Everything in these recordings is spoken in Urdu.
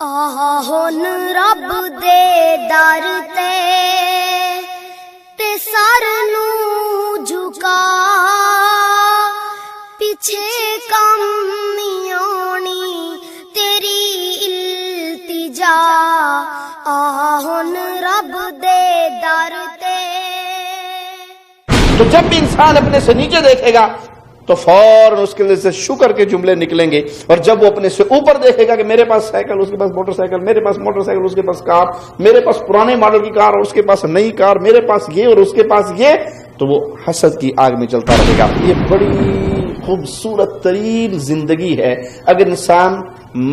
ਆਹ ਹੁਣ ਰੱਬ ਦੇ ਦਰ ਤੇ ਸਰ ਨੂੰ ਝੁਕਾ, ਪਿੱਛੇ ਕੰਮ ਨਹੀਂ ਆਉਣੀ ਤੇਰੀ ਇਲਤਿਜਾ। ਆਹ ਹੁਣ ਰੱਬ ਦੇ ਦਰ ਤੇ। تو جب بھی انسان اپنے سے نیچے دیکھے گا تو فوراً اس کے اندر سے شکر کے جملے نکلیں گے، اور جب وہ اپنے سے اوپر دیکھے گا کہ میرے پاس سائیکل، اس کے پاس موٹر سائیکل، میرے پاس موٹر سائیکل، اس کے پاس کار، میرے پاس پرانے ماڈل کی کار اور اس کے پاس نئی کار، میرے پاس یہ اور اس کے پاس یہ، تو وہ حسد کی آگ میں چلتا رہے گا۔ یہ بڑی خوبصورت ترین زندگی ہے اگر انسان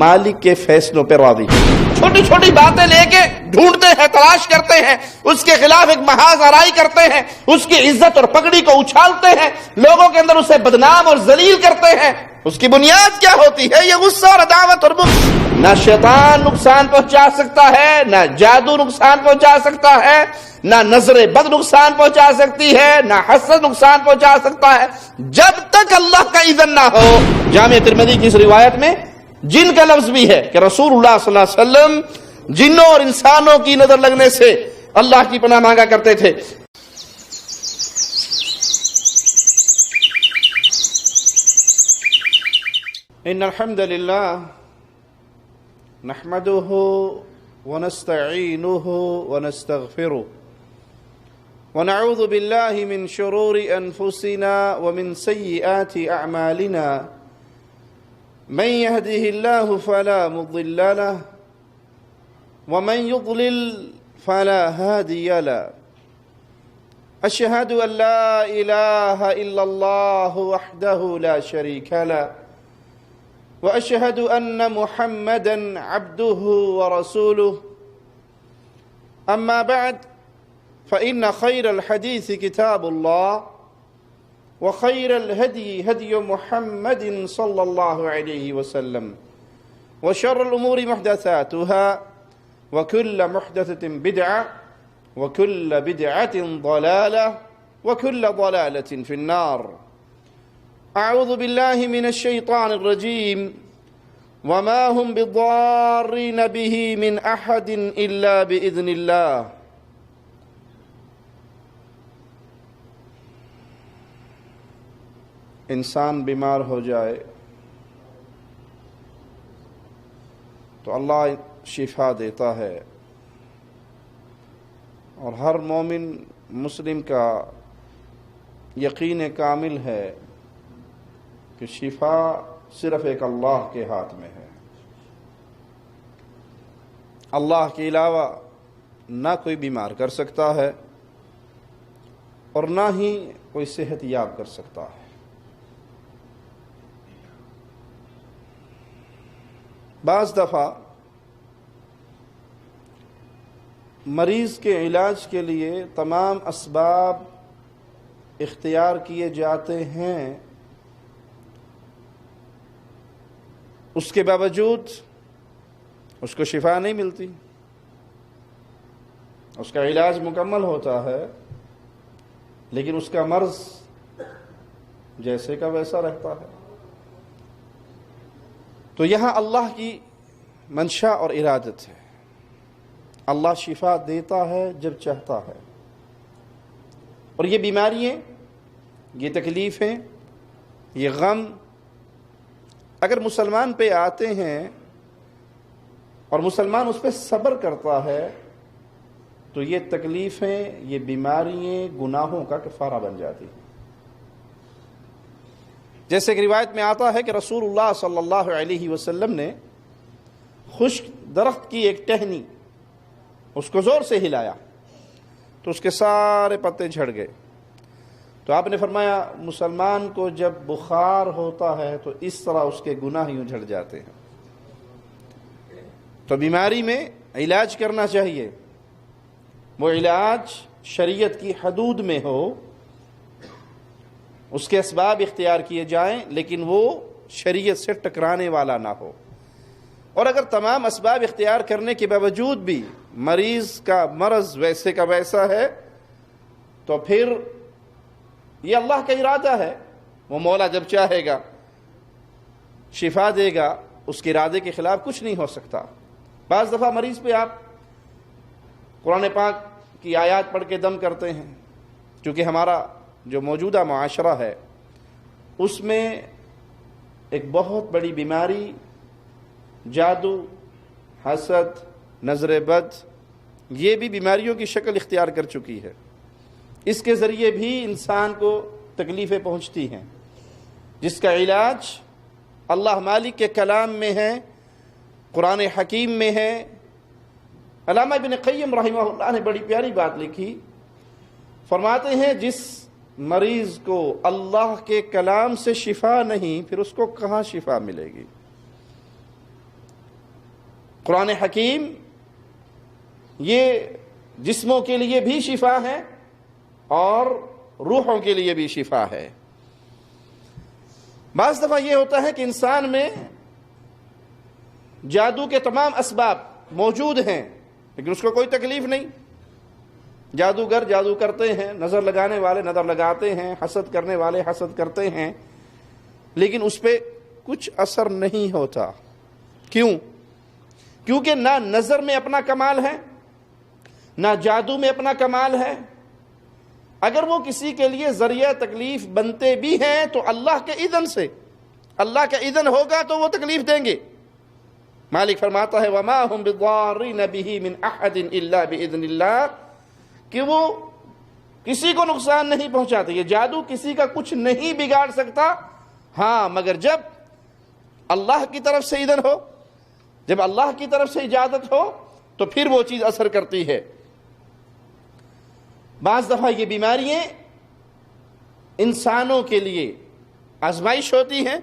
مالک کے فیصلوں پہ راضی ہے۔ چھوٹی چھوٹی باتیں لے کے ڈھونڈتے ہیں، تلاش کرتے ہیں، اس کے خلاف ایک محاذ آرائی کرتے ہیں، اس کی عزت اور پگڑی کو اچھالتے ہیں، لوگوں کے اندر اسے بدنام اور ذلیل کرتے ہیں۔ اس کی بنیاد کیا ہوتی ہے؟ یہ غصہ اور عداوت اور بغض۔ نہ شیطان نقصان پہنچا سکتا ہے، نہ جادو نقصان پہنچا سکتا ہے، نہ نظر بد نقصان پہنچا سکتی ہے، نہ حسد نقصان پہنچا سکتا ہے، جب تک اللہ کا اذن نہ ہو۔ جامع ترمذی کی اس روایت میں جن کا لفظ بھی ہے کہ رسول اللہ صلی اللہ علیہ وسلم جنوں اور انسانوں کی نظر لگنے سے اللہ کی پناہ مانگا کرتے تھے۔ ان الحمد للہ نحمده ونستعینه ونستغفره ونعوذ باللہ من شرور انفسنا ومن سیئات اعمالنا، من يهده الله فلا مضل له ومن يضلل فلا هادي له، أشهد أن لا إله إلا الله وحده لا شريك له، وأشهد أن محمدا عبده ورسوله، أما بعد فإن خير الحديث كتاب الله، وخير الهدي هدي محمد صلى الله عليه وسلم، وشر الأمور محدثاتها، وكل محدثة بدعة، وكل بدعة ضلالة، وكل ضلالة في النار۔ أعوذ بالله من الشيطان الرجيم، وما هم بضارين به من أحد إلا بإذن الله۔ انسان بیمار ہو جائے تو اللہ شفا دیتا ہے، اور ہر مومن مسلم کا یقین کامل ہے کہ شفا صرف ایک اللہ کے ہاتھ میں ہے۔ اللہ کے علاوہ نہ کوئی بیمار کر سکتا ہے اور نہ ہی کوئی صحت یاب کر سکتا ہے۔ بعض دفعہ مریض کے علاج کے لیے تمام اسباب اختیار کیے جاتے ہیں، اس کے باوجود اس کو شفا نہیں ملتی۔ اس کا علاج مکمل ہوتا ہے لیکن اس کا مرض جیسے کا ویسا رہتا ہے۔ تو یہاں اللہ کی منشا اور ارادت ہے، اللہ شفا دیتا ہے جب چاہتا ہے، اور یہ بیماریاں، یہ تکلیفیں، یہ غم اگر مسلمان پہ آتے ہیں اور مسلمان اس پہ صبر کرتا ہے تو یہ تکلیفیں، یہ بیماریاں گناہوں کا کفارہ بن جاتی ہیں۔ جیسے کہ روایت میں آتا ہے کہ رسول اللہ صلی اللہ علیہ وسلم نے خشک درخت کی ایک ٹہنی، اس کو زور سے ہلایا تو اس کے سارے پتے جھڑ گئے۔ تو آپ نے فرمایا مسلمان کو جب بخار ہوتا ہے تو اس طرح اس کے گناہ یوں جھڑ جاتے ہیں۔ تو بیماری میں علاج کرنا چاہیے، وہ علاج شریعت کی حدود میں ہو، اس کے اسباب اختیار کیے جائیں لیکن وہ شریعت سے ٹکرانے والا نہ ہو۔ اور اگر تمام اسباب اختیار کرنے کے باوجود بھی مریض کا مرض ویسے کا ویسا ہے تو پھر یہ اللہ کا ارادہ ہے، وہ مولا جب چاہے گا شفا دے گا، اس کے ارادے کے خلاف کچھ نہیں ہو سکتا۔ بعض دفعہ مریض پہ آپ قرآن پاک کی آیات پڑھ کے دم کرتے ہیں، چونکہ ہمارا جو موجودہ معاشرہ ہے اس میں ایک بہت بڑی بیماری جادو، حسد، نظر بد، یہ بھی بیماریوں کی شکل اختیار کر چکی ہے۔ اس کے ذریعے بھی انسان کو تکلیفیں پہنچتی ہیں، جس کا علاج اللہ مالک کے کلام میں ہے، قرآن حکیم میں ہے۔ علامہ ابن قیم رحمہ اللہ نے بڑی پیاری بات لکھی، فرماتے ہیں جس مریض کو اللہ کے کلام سے شفا نہیں، پھر اس کو کہاں شفا ملے گی؟ قرآن حکیم یہ جسموں کے لیے بھی شفا ہے اور روحوں کے لیے بھی شفا ہے۔ بعض دفعہ یہ ہوتا ہے کہ انسان میں جادو کے تمام اسباب موجود ہیں لیکن اس کو کوئی تکلیف نہیں۔ جادوگر جادو کرتے ہیں، نظر لگانے والے نظر لگاتے ہیں، حسد کرنے والے حسد کرتے ہیں، لیکن اس پہ کچھ اثر نہیں ہوتا۔ کیوں؟ کیونکہ نہ نظر میں اپنا کمال ہے، نہ جادو میں اپنا کمال ہے۔ اگر وہ کسی کے لیے ذریعہ تکلیف بنتے بھی ہیں تو اللہ کے اذن سے، اللہ کا اذن ہوگا تو وہ تکلیف دیں گے۔ مالک فرماتا ہے وَمَا هُمْ بِضَارِّينَ بِهِ مِنْ أَحَدٍ إِلَّا بِإِذْنِ اللَّهِ، کہ وہ کسی کو نقصان نہیں پہنچاتے۔ یہ جادو کسی کا کچھ نہیں بگاڑ سکتا، ہاں مگر جب اللہ کی طرف سے اذن ہو، جب اللہ کی طرف سے اجازت ہو تو پھر وہ چیز اثر کرتی ہے۔ بعض دفعہ یہ بیماریاں انسانوں کے لیے آزمائش ہوتی ہیں،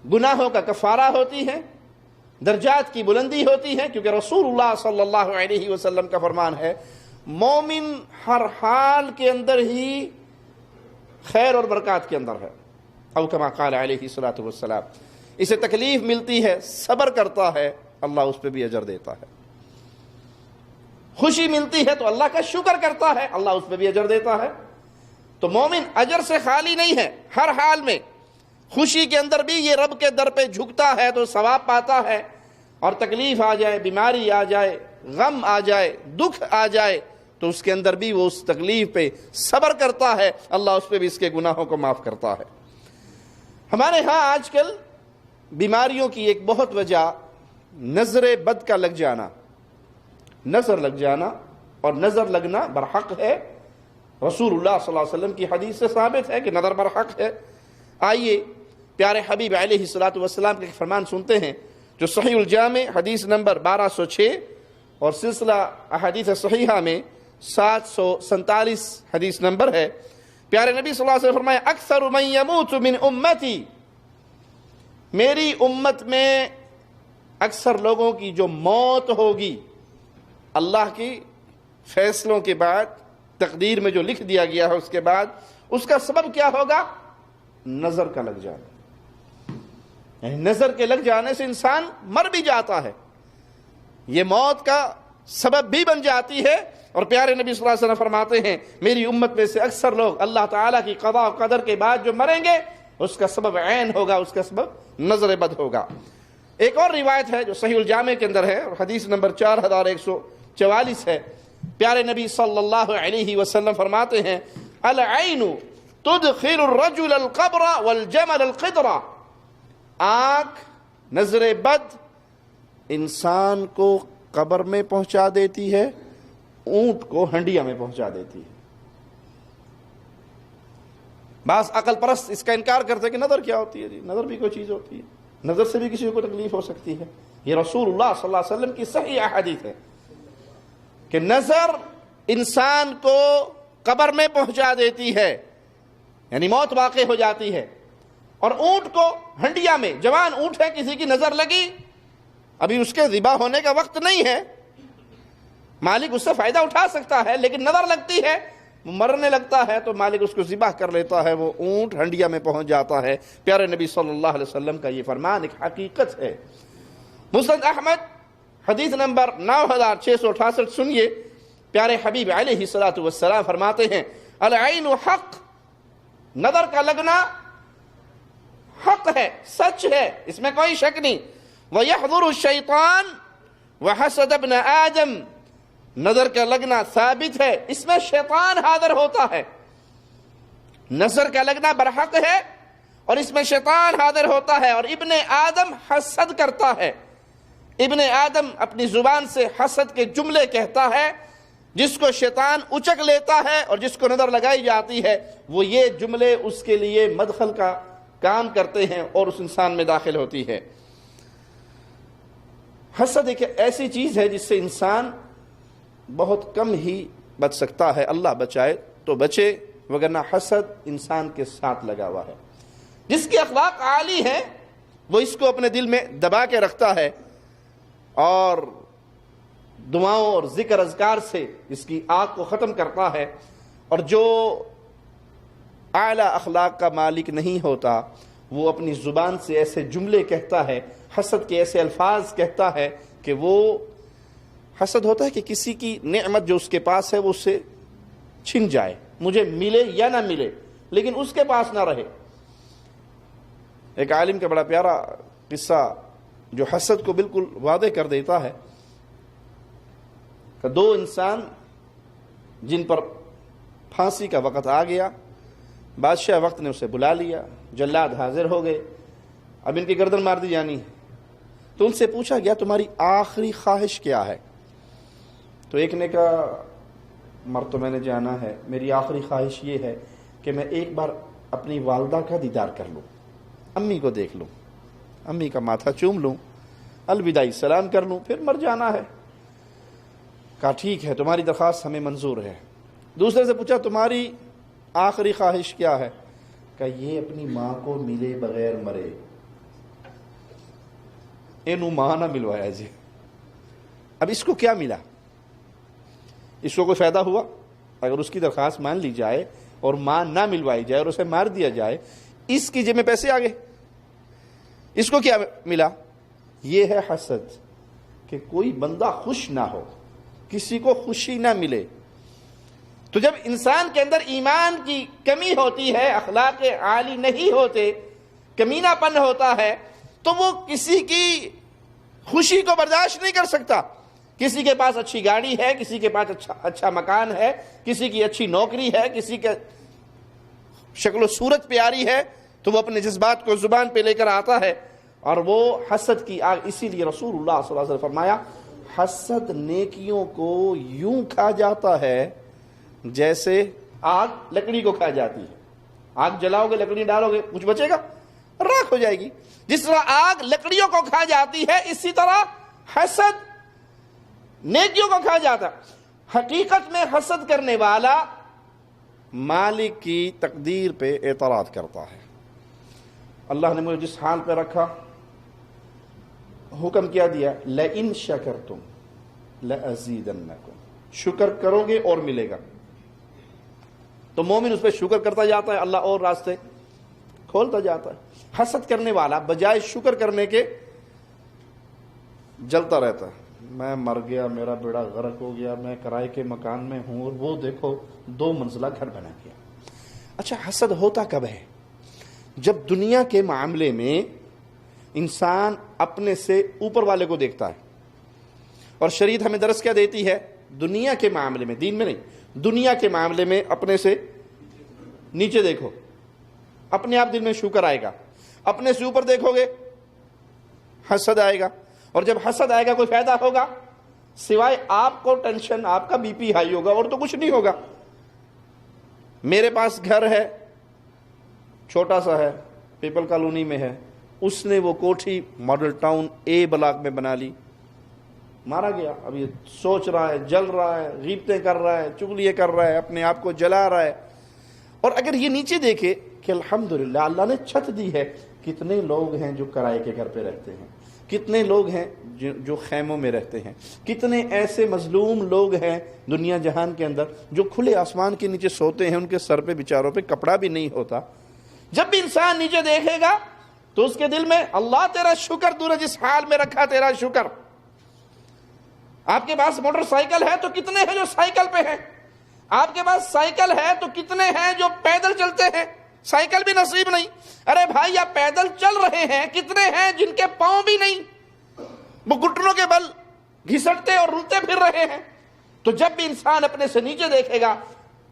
گناہوں کا کفارہ ہوتی ہے، درجات کی بلندی ہوتی ہے، کیونکہ رسول اللہ صلی اللہ علیہ وسلم کا فرمان ہے مومن ہر حال کے اندر ہی خیر اور برکات کے اندر ہے، او کما قال علیہ الصلوۃ والسلام۔ اسے تکلیف ملتی ہے، صبر کرتا ہے، اللہ اس پہ بھی اجر دیتا ہے۔ خوشی ملتی ہے تو اللہ کا شکر کرتا ہے، اللہ اس پہ بھی اجر دیتا ہے۔ تو مومن اجر سے خالی نہیں ہے، ہر حال میں خوشی کے اندر بھی یہ رب کے در پہ جھکتا ہے تو ثواب پاتا ہے، اور تکلیف آ جائے، بیماری آ جائے، غم آ جائے، دکھ آ جائے تو اس کے اندر بھی وہ اس تکلیف پہ صبر کرتا ہے، اللہ اس پہ بھی اس کے گناہوں کو معاف کرتا ہے۔ ہمارے ہاں آج کل بیماریوں کی ایک بہت وجہ نظر بد کا لگ جانا، نظر لگ جانا، اور نظر لگنا برحق ہے۔ رسول اللہ صلی اللہ علیہ وسلم کی حدیث سے ثابت ہے کہ نظر برحق ہے۔ آئیے پیارے حبیب علیہ الصلوۃ والسلام کے فرمان سنتے ہیں جو صحیح الجامع حدیث نمبر 1206 اور سلسلہ احادیث صحیحہ میں 747 حدیث نمبر ہے۔ پیارے نبی صلی اللہ علیہ وسلم فرمایا اکثر من یموت من امتی، میری امت میں اکثر لوگوں کی جو موت ہوگی اللہ کی فیصلوں کے بعد، تقدیر میں جو لکھ دیا گیا ہے اس کے بعد، اس کا سبب کیا ہوگا؟ نظر کا لگ جانا۔ نظر کے لگ جانے سے انسان مر بھی جاتا ہے، یہ موت کا سبب بھی بن جاتی ہے۔ اور پیارے نبی صلی اللہ علیہ وسلم فرماتے ہیں میری امت میں سے اکثر لوگ اللہ تعالیٰ کی قضاء و قدر کے بعد جو مریں گے اس کا سبب عین ہوگا، اس کا سبب نظر بد ہوگا۔ ایک اور روایت ہے جو صحیح الجامع کے اندر ہے اور حدیث نمبر 4144 ہے۔ پیارے نبی صلی اللہ علیہ وسلم فرماتے ہیں العین تدخل الرجل القبر والجمل القدرہ، آنکھ نظر بد انسان کو قبر میں پہنچا دیتی ہے، اونٹ کو ہنڈیا میں پہنچا دیتی ہے۔ بعض عقل پرست اس کا انکار کرتے کہ نظر کیا ہوتی ہے؟ جی نظر بھی کوئی چیز ہوتی ہے، نظر سے بھی کسی کو تکلیف ہو سکتی ہے۔ یہ رسول اللہ صلی اللہ علیہ وسلم کی صحیح احادیث ہے کہ نظر انسان کو قبر میں پہنچا دیتی ہے، یعنی موت واقع ہو جاتی ہے۔ اور اونٹ کو ہنڈیا میں، جوان اونٹ ہے، کسی کی نظر لگی، ابھی اس کے ذبح ہونے کا وقت نہیں ہے، مالک اس سے فائدہ اٹھا سکتا ہے، لیکن نظر لگتی ہے، مرنے لگتا ہے تو مالک اس کو ذبح کر لیتا ہے، وہ اونٹ ہنڈیا میں پہنچ جاتا ہے۔ پیارے نبی صلی اللہ علیہ وسلم کا یہ فرمان ایک حقیقت ہے۔ مسند احمد حدیث نمبر 9668 سنیے، پیارے حبیب علیہ الصلوۃ والسلام فرماتے ہیں العین حق، نظر کا لگنا حق ہے، سچ ہے، اس میں کوئی شک نہیں۔ وَيَحْضُرُ الشَّيْطَانِ وحسد ابن آدم، نظر کا لگنا ثابت ہے، اس میں شیطان حاضر ہوتا ہے۔ نظر کا لگنا برحق ہے اور اس میں شیطان حاضر ہوتا ہے، اور ابن آدم حسد کرتا ہے۔ ابن آدم اپنی زبان سے حسد کے جملے کہتا ہے، جس کو شیطان اچک لیتا ہے اور جس کو نظر لگائی جاتی ہے، وہ یہ جملے اس کے لیے مدخل کا کام کرتے ہیں اور اس انسان میں داخل ہوتی ہے۔ حسد ایک ایسی چیز ہے جس سے انسان بہت کم ہی بچ سکتا ہے، اللہ بچائے تو بچے، وگرنہ حسد انسان کے ساتھ لگا ہوا ہے۔ جس کے اخلاق عالی ہیں وہ اس کو اپنے دل میں دبا کے رکھتا ہے اور دعاؤں اور ذکر اذکار سے اس کی آگ کو ختم کرتا ہے، اور جو اعلیٰ اخلاق کا مالک نہیں ہوتا وہ اپنی زبان سے ایسے جملے کہتا ہے، حسد کے ایسے الفاظ کہتا ہے کہ وہ حسد ہوتا ہے کہ کسی کی نعمت جو اس کے پاس ہے وہ اس سے چھن جائے، مجھے ملے یا نہ ملے لیکن اس کے پاس نہ رہے۔ ایک عالم کا بڑا پیارا قصہ جو حسد کو بالکل واضح کر دیتا ہے کہ دو انسان جن پر پھانسی کا وقت آ گیا، بادشاہ وقت نے اسے بلا لیا، جلاد حاضر ہو گئے، اب ان کی گردن مار دی جانی ہے، تو ان سے پوچھا گیا تمہاری آخری خواہش کیا ہے؟ تو ایک نے کہا مر تو میں نے جانا ہے، میری آخری خواہش یہ ہے کہ میں ایک بار اپنی والدہ کا دیدار کر لوں، امی کو دیکھ لوں، امی کا ماتھا چوم لوں، الوداعی سلام کر لوں، پھر مر جانا ہے۔ کہا ٹھیک ہے تمہاری درخواست ہمیں منظور ہے۔ دوسرے سے پوچھا تمہاری آخری خواہش کیا ہے؟ کہ یہ اپنی ماں کو ملے بغیر مرے، اینو ماں نہ ملوایا جی۔ اب اس کو کیا ملا؟ اس کو کوئی فائدہ ہوا؟ اگر اس کی درخواست مان لی جائے اور ماں نہ ملوائی جائے اور اسے مار دیا جائے، اس کی جیب میں پیسے آ گئے، اس کو کیا ملا؟ یہ ہے حسد، کہ کوئی بندہ خوش نہ ہو، کسی کو خوشی نہ ملے۔ تو جب انسان کے اندر ایمان کی کمی ہوتی ہے، اخلاق عالی نہیں ہوتے، کمینہ پن ہوتا ہے، تو وہ کسی کی خوشی کو برداشت نہیں کر سکتا۔ کسی کے پاس اچھی گاڑی ہے، کسی کے پاس اچھا مکان ہے، کسی کی اچھی نوکری ہے، کسی کے شکل و صورت پیاری ہے، تو وہ اپنے جذبات کو زبان پہ لے کر آتا ہے اور وہ حسد کی آگ۔ اسی لیے رسول اللہ صلی اللہ علیہ وسلم فرمایا حسد نیکیوں کو یوں کھا جاتا ہے جیسے آگ لکڑی کو کھا جاتی ہے۔ آگ جلاؤ گے، لکڑی ڈالو گے، کچھ بچے گا؟ راکھ ہو جائے گی۔ جس طرح آگ لکڑیوں کو کھا جاتی ہے، اسی طرح حسد نیکیوں کو کھا جاتا ہے۔ حقیقت میں حسد کرنے والا مالک کی تقدیر پہ اعتراض کرتا ہے۔ اللہ نے مجھے جس حال پہ رکھا، حکم کیا دیا لَإِن شَكَرْتُمْ لَأَزِيدَنَّكُمْ، شکر کرو گے اور ملے گا۔ تو مومن اس پہ شکر کرتا جاتا ہے، اللہ اور راستے کھولتا جاتا ہے۔ حسد کرنے والا بجائے شکر کرنے کے جلتا رہتا ہے، میں مر گیا، میرا بیڑا غرق ہو گیا، میں کرائے کے مکان میں ہوں اور وہ دیکھو 2 منزلہ گھر بنا گیا۔ اچھا حسد ہوتا کب ہے؟ جب دنیا کے معاملے میں انسان اپنے سے اوپر والے کو دیکھتا ہے، اور شریعت ہمیں درس کیا دیتی ہے؟ دنیا کے معاملے میں، دین میں نہیں، دنیا کے معاملے میں اپنے سے نیچے دیکھو، اپنے آپ دل میں شکر آئے گا۔ اپنے سے اوپر دیکھو گے حسد آئے گا، اور جب حسد آئے گا کوئی فائدہ ہوگا سوائے آپ کو ٹینشن، آپ کا بی پی ہائی ہوگا اور تو کچھ نہیں ہوگا۔ میرے پاس گھر ہے، چھوٹا سا ہے، پیپل کالونی میں ہے، اس نے وہ کوٹھی ماڈل ٹاؤن اے بلاک میں بنا لی، مارا گیا، اب یہ سوچ رہا ہے، جل رہا ہے، غیبتیں کر رہا ہے، چغلیاں کر رہا ہے، اپنے آپ کو جلا رہا ہے۔ اور اگر یہ نیچے دیکھے کہ الحمدللہ اللہ نے چھت دی ہے، کتنے لوگ ہیں جو کرائے کے گھر پہ رہتے ہیں، کتنے لوگ ہیں جو خیموں میں رہتے ہیں، کتنے ایسے مظلوم لوگ ہیں دنیا جہان کے اندر جو کھلے آسمان کے نیچے سوتے ہیں، ان کے سر پہ بیچاروں پہ کپڑا بھی نہیں ہوتا۔ جب بھی انسان نیچے دیکھے گا تو اس کے دل میں اللہ تیرا شکر، تو نے جس حال میں رکھا تیرا شکر۔ آپ کے پاس موٹر سائیکل ہے تو کتنے ہیں جو سائیکل پہ ہیں؟ آپ کے پاس سائیکل ہے تو کتنے ہیں جو پیدل چلتے ہیں؟ سائیکل بھی نصیب نہیں، ارے بھائی آپ پیدل چل رہے ہیں، کتنے ہیں جن کے پاؤں بھی نہیں، وہ گھٹنوں کے بل گھسٹتے اور رلتے پھر رہے ہیں. تو جب بھی انسان اپنے سے نیچے دیکھے گا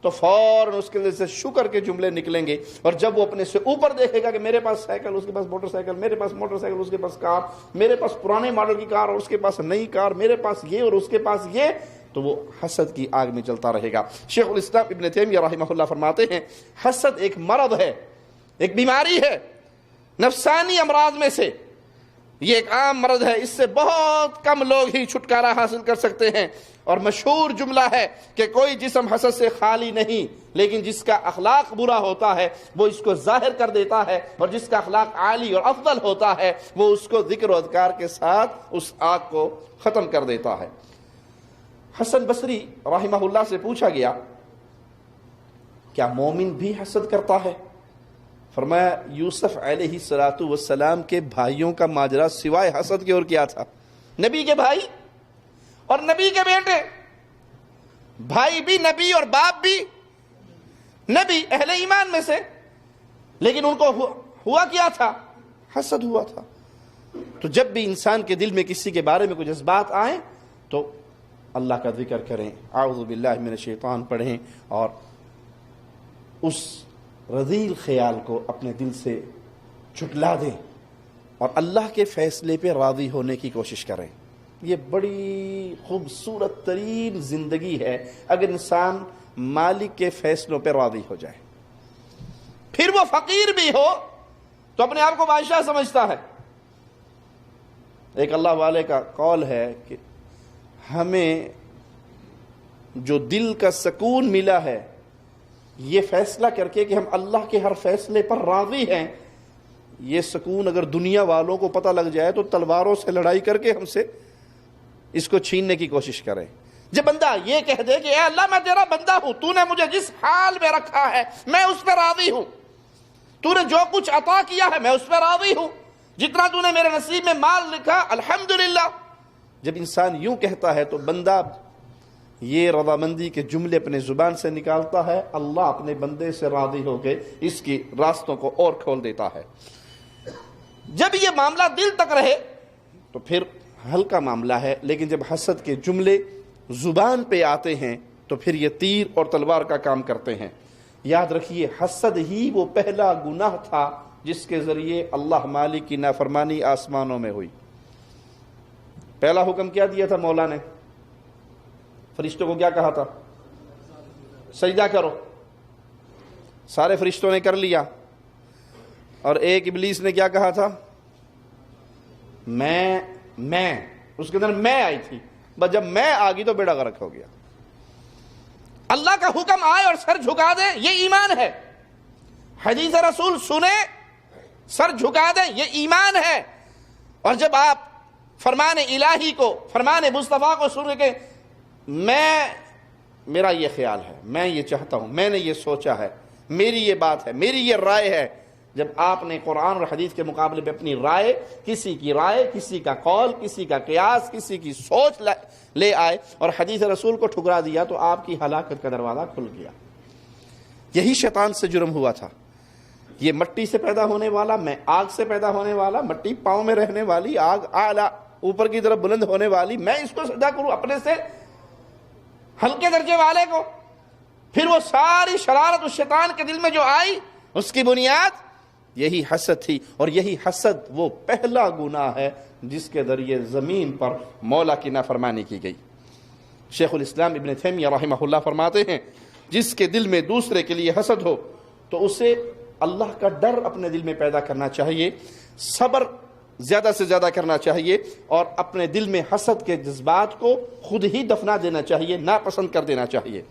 تو فوراً اس کے اندر سے شکر کے جملے نکلیں گے, اور جب وہ اپنے سے اوپر دیکھے گا کہ میرے پاس سائیکل, اس کے پاس موٹر سائیکل, میرے پاس موٹر سائیکل, اس کے پاس کار, میرے پاس پرانے ماڈل کی کار اور اس کے پاس نئی کار, میرے پاس یہ اور اس کے پاس یہ, تو وہ حسد کی آگ میں چلتا رہے گا. شیخ الاسلام ابن تیمیہ رحمہ اللہ فرماتے ہیں حسد ایک مرض ہے, ایک بیماری ہے نفسانی امراض میں سے. یہ ایک عام مرض ہے, اس سے بہت کم لوگ ہی چھٹکارا حاصل کر سکتے ہیں. اور مشہور جملہ ہے کہ کوئی جسم حسد سے خالی نہیں, لیکن جس کا اخلاق برا ہوتا ہے وہ اس کو ظاہر کر دیتا ہے, اور جس کا اخلاق عالی اور افضل ہوتا ہے وہ اس کو ذکر و اذکار کے ساتھ اس آگ کو ختم کر دیتا ہے. حسن بصری رحمہ اللہ سے پوچھا گیا کیا مومن بھی حسد کرتا ہے؟ فرمایا یوسف علیہ السلام کے بھائیوں کا ماجرا سوائے حسد کے اور کیا تھا؟ نبی کے بھائی اور نبی کے بیٹے, بھائی بھی نبی اور باپ بھی نبی, اہل ایمان میں سے, لیکن ان کو ہوا کیا تھا؟ حسد ہوا تھا. تو جب بھی انسان کے دل میں کسی کے بارے میں کوئی جذبات آئیں تو اللہ کا ذکر کریں, اعوذ باللہ من الشیطان پڑھیں, اور اس رذیل خیال کو اپنے دل سے جھٹلا دیں اور اللہ کے فیصلے پہ راضی ہونے کی کوشش کریں. یہ بڑی خوبصورت ترین زندگی ہے اگر انسان مالک کے فیصلوں پہ راضی ہو جائے. پھر وہ فقیر بھی ہو تو اپنے آپ کو بادشاہ سمجھتا ہے. ایک اللہ والے کا قول ہے کہ ہمیں جو دل کا سکون ملا ہے یہ فیصلہ کر کے کہ ہم اللہ کے ہر فیصلے پر راضی ہیں, یہ سکون اگر دنیا والوں کو پتہ لگ جائے تو تلواروں سے لڑائی کر کے ہم سے اس کو چھیننے کی کوشش کریں. جب بندہ یہ کہہ دے کہ اے اللہ میں تیرا بندہ ہوں, تو نے مجھے جس حال میں رکھا ہے میں اس پہ راضی ہوں, تو نے جو کچھ عطا کیا ہے میں اس پہ راضی ہوں, جتنا تو نے میرے نصیب میں مال لکھا الحمدللہ. جب انسان یوں کہتا ہے تو بندہ یہ رضامندی کے جملے اپنے زبان سے نکالتا ہے, اللہ اپنے بندے سے راضی ہو کے اس کی راستوں کو اور کھول دیتا ہے. جب یہ معاملہ دل تک رہے تو پھر ہلکا معاملہ ہے, لیکن جب حسد کے جملے زبان پہ آتے ہیں تو پھر یہ تیر اور تلوار کا کام کرتے ہیں. یاد رکھیے حسد ہی وہ پہلا گناہ تھا جس کے ذریعے اللہ مالک کی نافرمانی آسمانوں میں ہوئی. پہلا حکم کیا دیا تھا مولا نے؟ فرشتوں کو کیا کہا تھا؟ سجدہ کرو. سارے فرشتوں نے کر لیا, اور ایک ابلیس نے کیا کہا تھا؟ میں اس کے اندر میں آئی تھی, بس جب میں آ گئی تو بیڑا غرق ہو گیا. اللہ کا حکم آئے اور سر جھکا دے یہ ایمان ہے. حدیث رسول سنے سر جھکا دیں یہ ایمان ہے. اور جب آپ فرمان الہی کو, فرمان مصطفیٰ کو سن کے میرا یہ خیال ہے, میں یہ چاہتا ہوں, میں نے یہ سوچا ہے, میری یہ بات ہے, میری یہ رائے ہے, جب آپ نے قرآن اور حدیث کے مقابلے پہ اپنی رائے, کسی کی رائے, کسی کا قول, کسی کا قیاس, کسی کی سوچ لے آئے اور حدیث رسول کو ٹھکرا دیا تو آپ کی ہلاکت کا دروازہ کھل گیا. یہی شیطان سے جرم ہوا تھا. یہ مٹی سے پیدا ہونے والا, میں آگ سے پیدا ہونے والا, مٹی پاؤں میں رہنے والی, آگ اعلیٰ اوپر کی طرف بلند ہونے والی, میں اس کو سجدہ کروں اپنے سے ہلکے درجے والے کو. پھر وہ ساری شرارت اس شیطان کے دل میں جو آئی اس کی بنیاد یہی حسد تھی, اور یہی حسد وہ پہلا گناہ ہے جس کے ذریعے زمین پر مولا کی نافرمانی کی گئی. شیخ الاسلام ابن تیمیہ رحمہ اللہ فرماتے ہیں جس کے دل میں دوسرے کے لیے حسد ہو تو اسے اللہ کا ڈر اپنے دل میں پیدا کرنا چاہیے, صبر زیادہ سے زیادہ کرنا چاہیے, اور اپنے دل میں حسد کے جذبات کو خود ہی دفنا دینا چاہیے, ناپسند کر دینا چاہیے.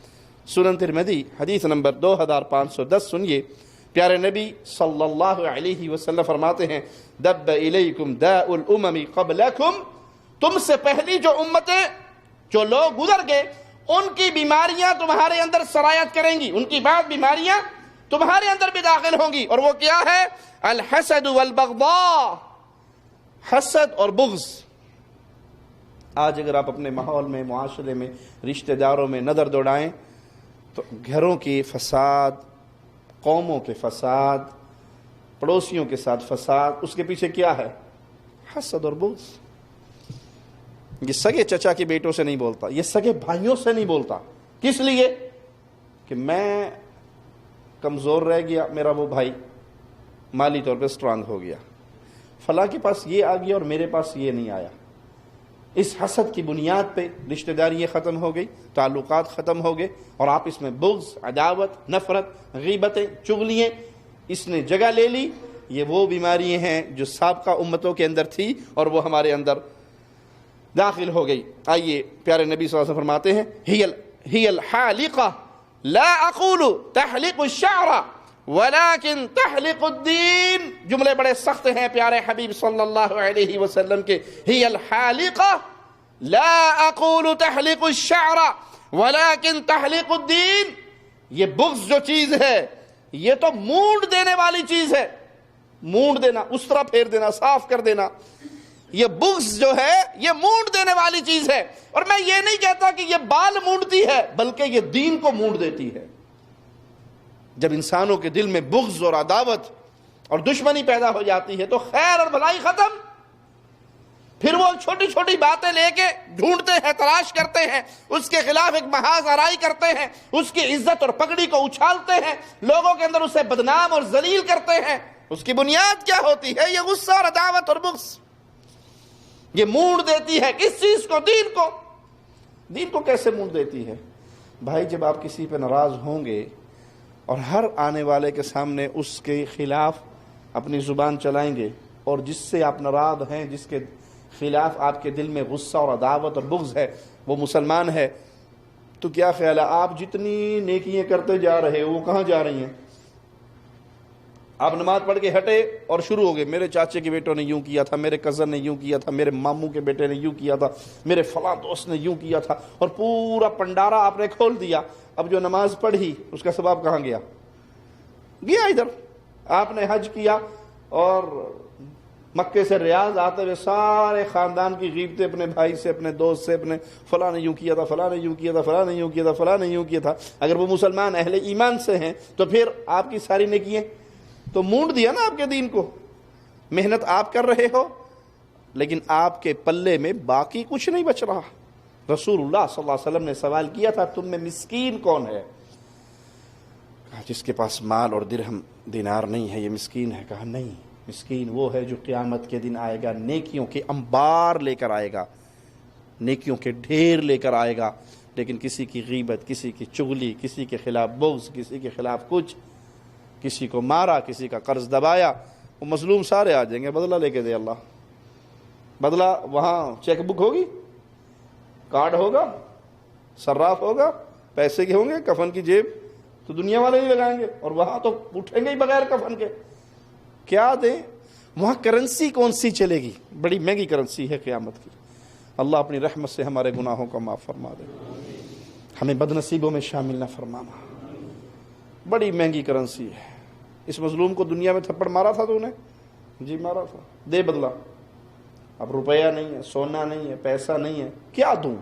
سنن ترمذی حدیث نمبر 2510 سنیے. پیارے نبی صلی اللہ علیہ وسلم فرماتے ہیں دب الیکم داء الامم قبلکم, تم سے پہلی جو امتیں, جو لوگ گزر گئے, ان کی بیماریاں تمہارے اندر سرایت کریں گی, ان کی بعد بیماریاں تمہارے اندر بھی داخل ہوں گی. اور وہ کیا ہے؟ الحسد والبغضاء, حسد اور بغض. آج اگر آپ اپنے ماحول میں, معاشرے میں, رشتہ داروں میں نظر دوڑائیں تو گھروں کی فساد, قوموں کے فساد, پڑوسیوں کے ساتھ فساد, اس کے پیچھے کیا ہے؟ حسد اور بغض. یہ سگے چچا کے بیٹوں سے نہیں بولتا، یہ سگے بھائیوں سے نہیں بولتا۔ کس لیے؟ کہ میں کمزور رہ گیا، میرا وہ بھائی مالی طور پہ سٹرانگ ہو گیا، فلاں کے پاس یہ آ گیا اور میرے پاس یہ نہیں آیا۔ اس حسد کی بنیاد پہ رشتہ داری ختم ہو گئی، تعلقات ختم ہو گئے، اور آپ اس میں بغض، عداوت، نفرت، غیبتیں، چغلیاں اس نے جگہ لے لی۔ یہ وہ بیماریاں ہیں جو سابقہ امتوں کے اندر تھی اور وہ ہمارے اندر داخل ہو گئی۔ آئیے پیارے نبی صلی اللہ علیہ وسلم فرماتے ہیں ہی الحالقہ لا اقول تحلق الشعر ولكن تحلق الدین۔ جملے بڑے سخت ہیں پیارے حبیب صلی اللہ علیہ وسلم کے۔ ہی الحالقہ لا اقول تحلق الشعر ولكن تحلق الدین۔ یہ بغض جو چیز ہے یہ تو مونڈ دینے والی چیز ہے، مونڈ دینا، اس طرح پھیر دینا، صاف کر دینا۔ یہ بغض جو ہے یہ مونڈ دینے والی چیز ہے، اور میں یہ نہیں کہتا کہ یہ بال مونڈتی ہے، بلکہ یہ دین کو مونڈ دیتی ہے۔ جب انسانوں کے دل میں بغض اور عداوت اور دشمنی پیدا ہو جاتی ہے تو خیر اور بھلائی ختم۔ پھر وہ چھوٹی چھوٹی باتیں لے کے ڈھونڈتے ہیں، تلاش کرتے ہیں، اس کے خلاف ایک محاذ آرائی کرتے ہیں، اس کی عزت اور پگڑی کو اچھالتے ہیں، لوگوں کے اندر اسے بدنام اور ذلیل کرتے ہیں۔ اس کی بنیاد کیا ہوتی ہے؟ یہ غصہ اور عداوت اور بغض۔ یہ مونڈ دیتی ہے کس چیز کو؟ دین کو۔ دین کو کیسے مونڈ دیتی ہے؟ بھائی جب آپ کسی پہ ناراض ہوں گے اور ہر آنے والے کے سامنے اس کے خلاف اپنی زبان چلائیں گے، اور جس سے آپ ناراض ہیں، جس کے خلاف آپ کے دل میں غصہ اور عداوت اور بغض ہے، وہ مسلمان ہے، تو کیا خیال ہے آپ جتنی نیکیاں کرتے جا رہے ہو وہ کہاں جا رہی ہیں؟ آپ نماز پڑھ کے ہٹے اور شروع ہو گئے، میرے چاچے کے بیٹوں نے یوں کیا تھا، میرے کزن نے یوں کیا تھا، میرے ماموں کے بیٹے نے یوں کیا تھا، میرے فلاں دوست نے یوں کیا تھا، اور پورا پنڈارا آپ نے کھول دیا۔ اب جو نماز پڑھی اس کا ثواب کہاں گیا؟ گیا ادھر۔ آپ نے حج کیا اور مکے سے ریاض آتے ہوئے سارے خاندان کی غیبتیں اپنے بھائی سے، اپنے دوست سے، اپنے فلاں نے یوں کیا تھا، فلاں نے یوں کیا تھا، فلاں نے یوں کیا تھا، فلاں نے یوں کیا تھا۔ اگر وہ مسلمان اہل ایمان سے ہیں تو پھر آپ کی ساری نیکیاں تو مونڈ دیا نا آپ کے دین کو۔ محنت آپ کر رہے ہو لیکن آپ کے پلے میں باقی کچھ نہیں بچ رہا۔ رسول اللہ صلی اللہ علیہ وسلم نے سوال کیا تھا تم میں مسکین کون ہے؟ کہا جس کے پاس مال اور درہم دینار نہیں ہے، یہ مسکین ہے۔ کہا نہیں، مسکین وہ ہے جو قیامت کے دن آئے گا، نیکیوں کے انبار لے کر آئے گا، نیکیوں کے ڈھیر لے کر آئے گا، لیکن کسی کی غیبت، کسی کی چغلی، کسی کے خلاف بغض، کسی کے خلاف کچھ، کسی کو مارا، کسی کا قرض دبایا، وہ مظلوم سارے آ جائیں گے، بدلہ لے کے دے اللہ۔ بدلہ وہاں چیک بک ہوگی، کارڈ ہوگا، صراف ہوگا، پیسے کے ہوں گے، کفن کی جیب تو دنیا والے نہیں لگائیں گے، اور وہاں تو اٹھیں گے ہی بغیر کفن کے۔ کیا دیں وہاں؟ کرنسی کون سی چلے گی؟ بڑی مہنگی کرنسی ہے قیامت کی۔ اللہ اپنی رحمت سے ہمارے گناہوں کو معاف فرما دے، ہمیں بدنصیبوں میں شامل نہ فرمانا۔ بڑی مہنگی کرنسی ہے۔ اس مظلوم کو دنیا میں تھپڑ مارا تھا تو نے؟ جی مارا تھا، دے بدلہ۔ اب روپیہ نہیں ہے، سونا نہیں ہے، پیسہ نہیں ہے، کیا دوں؟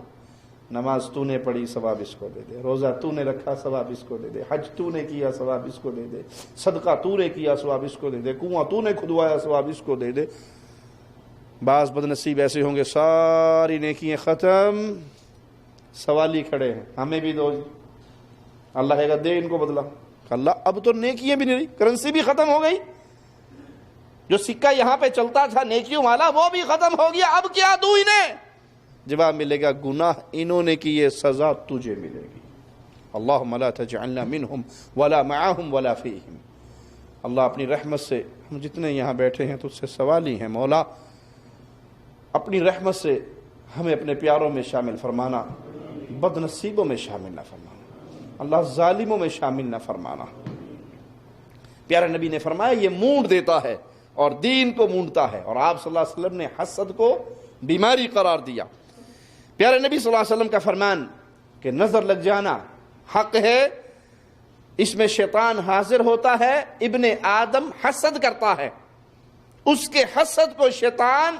نماز تو نے پڑھی، ثواب اس کو دے دے، روزہ تو نے رکھا، ثواب اس کو دے دے، حج تو نے کیا، ثواب اس کو دے دے، صدقہ تو نے کیا، ثواب اس کو دے دے، کنواں تو نے کھدوایا، ثواب اس کو دے دے۔ بعض بدنصیب ایسے ہوں گے ساری نیکیاں ختم، سوالی کھڑے ہیں ہمیں بھی دو۔ اللہ کہے گا دے ان کو بدلہ۔ اللہ اب تو نیکیاں بھی نہیں رہی، کرنسی بھی ختم ہو گئی، جو سکہ یہاں پہ چلتا تھا نیکیوں والا وہ بھی ختم ہو گیا، اب کیا دوں انہیں؟ جواب ملے گا گناہ انہوں نے کیے، سزا تجھے ملے گی۔ اللہم لا تجعلنا منہم ولا معاہم ولا فیہم۔ اللہ اپنی رحمت سے، ہم جتنے یہاں بیٹھے ہیں تجھ سے سوالی ہیں مولا، اپنی رحمت سے ہمیں اپنے پیاروں میں شامل فرمانا، بد نصیبوں میں شامل نہ فرمانا، اللہ ظالموں میں شامل نہ فرمانا۔ پیارے نبی نے فرمایا یہ مونڈ دیتا ہے اور دین کو مونڈتا ہے، اور آپ صلی اللہ علیہ وسلم نے حسد کو بیماری قرار دیا۔ پیارے نبی صلی اللہ علیہ وسلم کا فرمان کہ نظر لگ جانا حق ہے، اس میں شیطان حاضر ہوتا ہے، ابن آدم حسد کرتا ہے، اس کے حسد کو شیطان،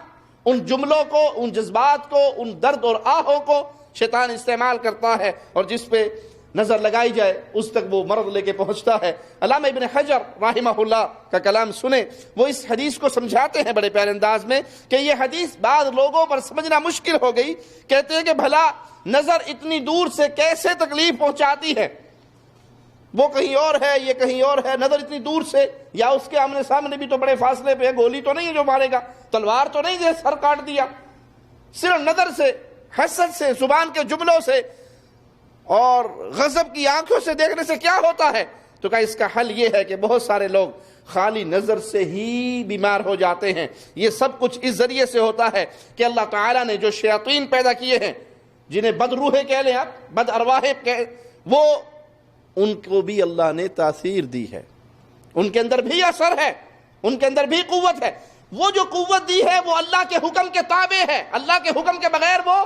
ان جملوں کو، ان جذبات کو، ان درد اور آہوں کو شیطان استعمال کرتا ہے، اور جس پہ نظر لگائی جائے اس تک وہ مرض لے کے پہنچتا ہے۔ علامہ ابن حجر رحمہ اللہ کا کلام سنیں، وہ اس حدیث کو سمجھاتے ہیں بڑے پیارے انداز میں کہ یہ حدیث بعض لوگوں پر سمجھنا مشکل ہو گئی۔ کہتے ہیں کہ بھلا نظر اتنی دور سے کیسے تکلیف پہنچاتی ہے؟ وہ کہیں اور ہے، یہ کہیں اور ہے، نظر اتنی دور سے، یا اس کے آمنے سامنے بھی تو بڑے فاصلے پہ ہے، گولی تو نہیں ہے جو مارے گا، تلوار تو نہیں ہے سر کاٹ دیا، صرف نظر سے، حسد سے، زبان کے جملوں سے اور غضب کی آنکھوں سے دیکھنے سے کیا ہوتا ہے؟ تو کہا اس کا حل یہ ہے کہ بہت سارے لوگ خالی نظر سے ہی بیمار ہو جاتے ہیں۔ یہ سب کچھ اس ذریعے سے ہوتا ہے کہ اللہ تعالیٰ نے جو شیاطین پیدا کیے ہیں، جنہیں بد روحیں کہہ لیں آپ، بد ارواحیں، وہ ان کو بھی اللہ نے تاثیر دی ہے، ان کے اندر بھی اثر ہے، ان کے اندر بھی قوت ہے۔ وہ جو قوت دی ہے وہ اللہ کے حکم کے تابع ہے، اللہ کے حکم کے بغیر وہ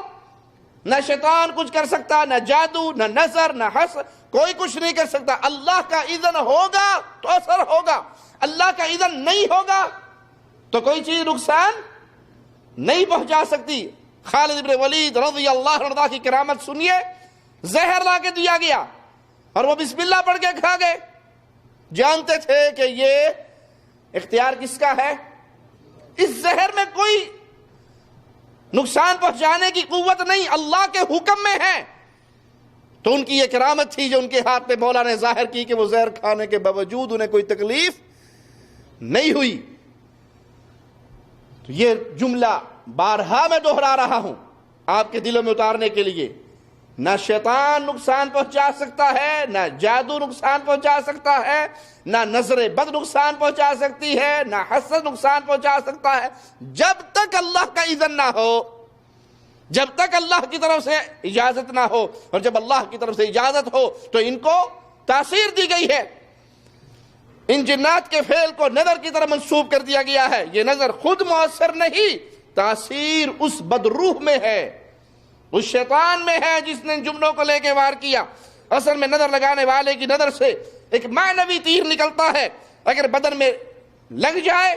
نہ شیطان کچھ کر سکتا، نہ جادو، نہ نظر، نہ حسد، کوئی کچھ نہیں کر سکتا۔ اللہ کا اذن ہوگا تو اثر ہوگا، اللہ کا اذن نہیں ہوگا تو کوئی چیز نقصان نہیں پہنچا سکتی۔ خالد بن ولید رضی اللہ عنہ کی کرامت سنیے، زہر لا کے دیا گیا اور وہ بسم اللہ پڑھ کے کھا گئے، جانتے تھے کہ یہ اختیار کس کا ہے، اس زہر میں کوئی نقصان پہنچانے کی قوت نہیں، اللہ کے حکم میں ہے۔ تو ان کی یہ کرامت تھی جو ان کے ہاتھ میں مولا نے ظاہر کی کہ وہ زہر کھانے کے باوجود انہیں کوئی تکلیف نہیں ہوئی۔ تو یہ جملہ بارہا میں دوہرا رہا ہوں آپ کے دلوں میں اتارنے کے لیے، نہ شیطان نقصان پہنچا سکتا ہے، نہ جادو نقصان پہنچا سکتا ہے، نہ نظر بد نقصان پہنچا سکتی ہے، نہ حسد نقصان پہنچا سکتا ہے، جب تک اللہ کا اذن نہ ہو، جب تک اللہ کی طرف سے اجازت نہ ہو۔ اور جب اللہ کی طرف سے اجازت ہو تو ان کو تاثیر دی گئی ہے، ان جنات کے فعل کو نظر کی طرف منسوب کر دیا گیا ہے۔ یہ نظر خود مؤثر نہیں، تاثیر اس بدروح میں ہے، اس شیطان میں ہے جس نے ان جملوں کو لے کے وار کیا۔ اصل میں نظر لگانے والے کی نظر سے ایک معنوی تیر نکلتا ہے، اگر بدن میں لگ جائے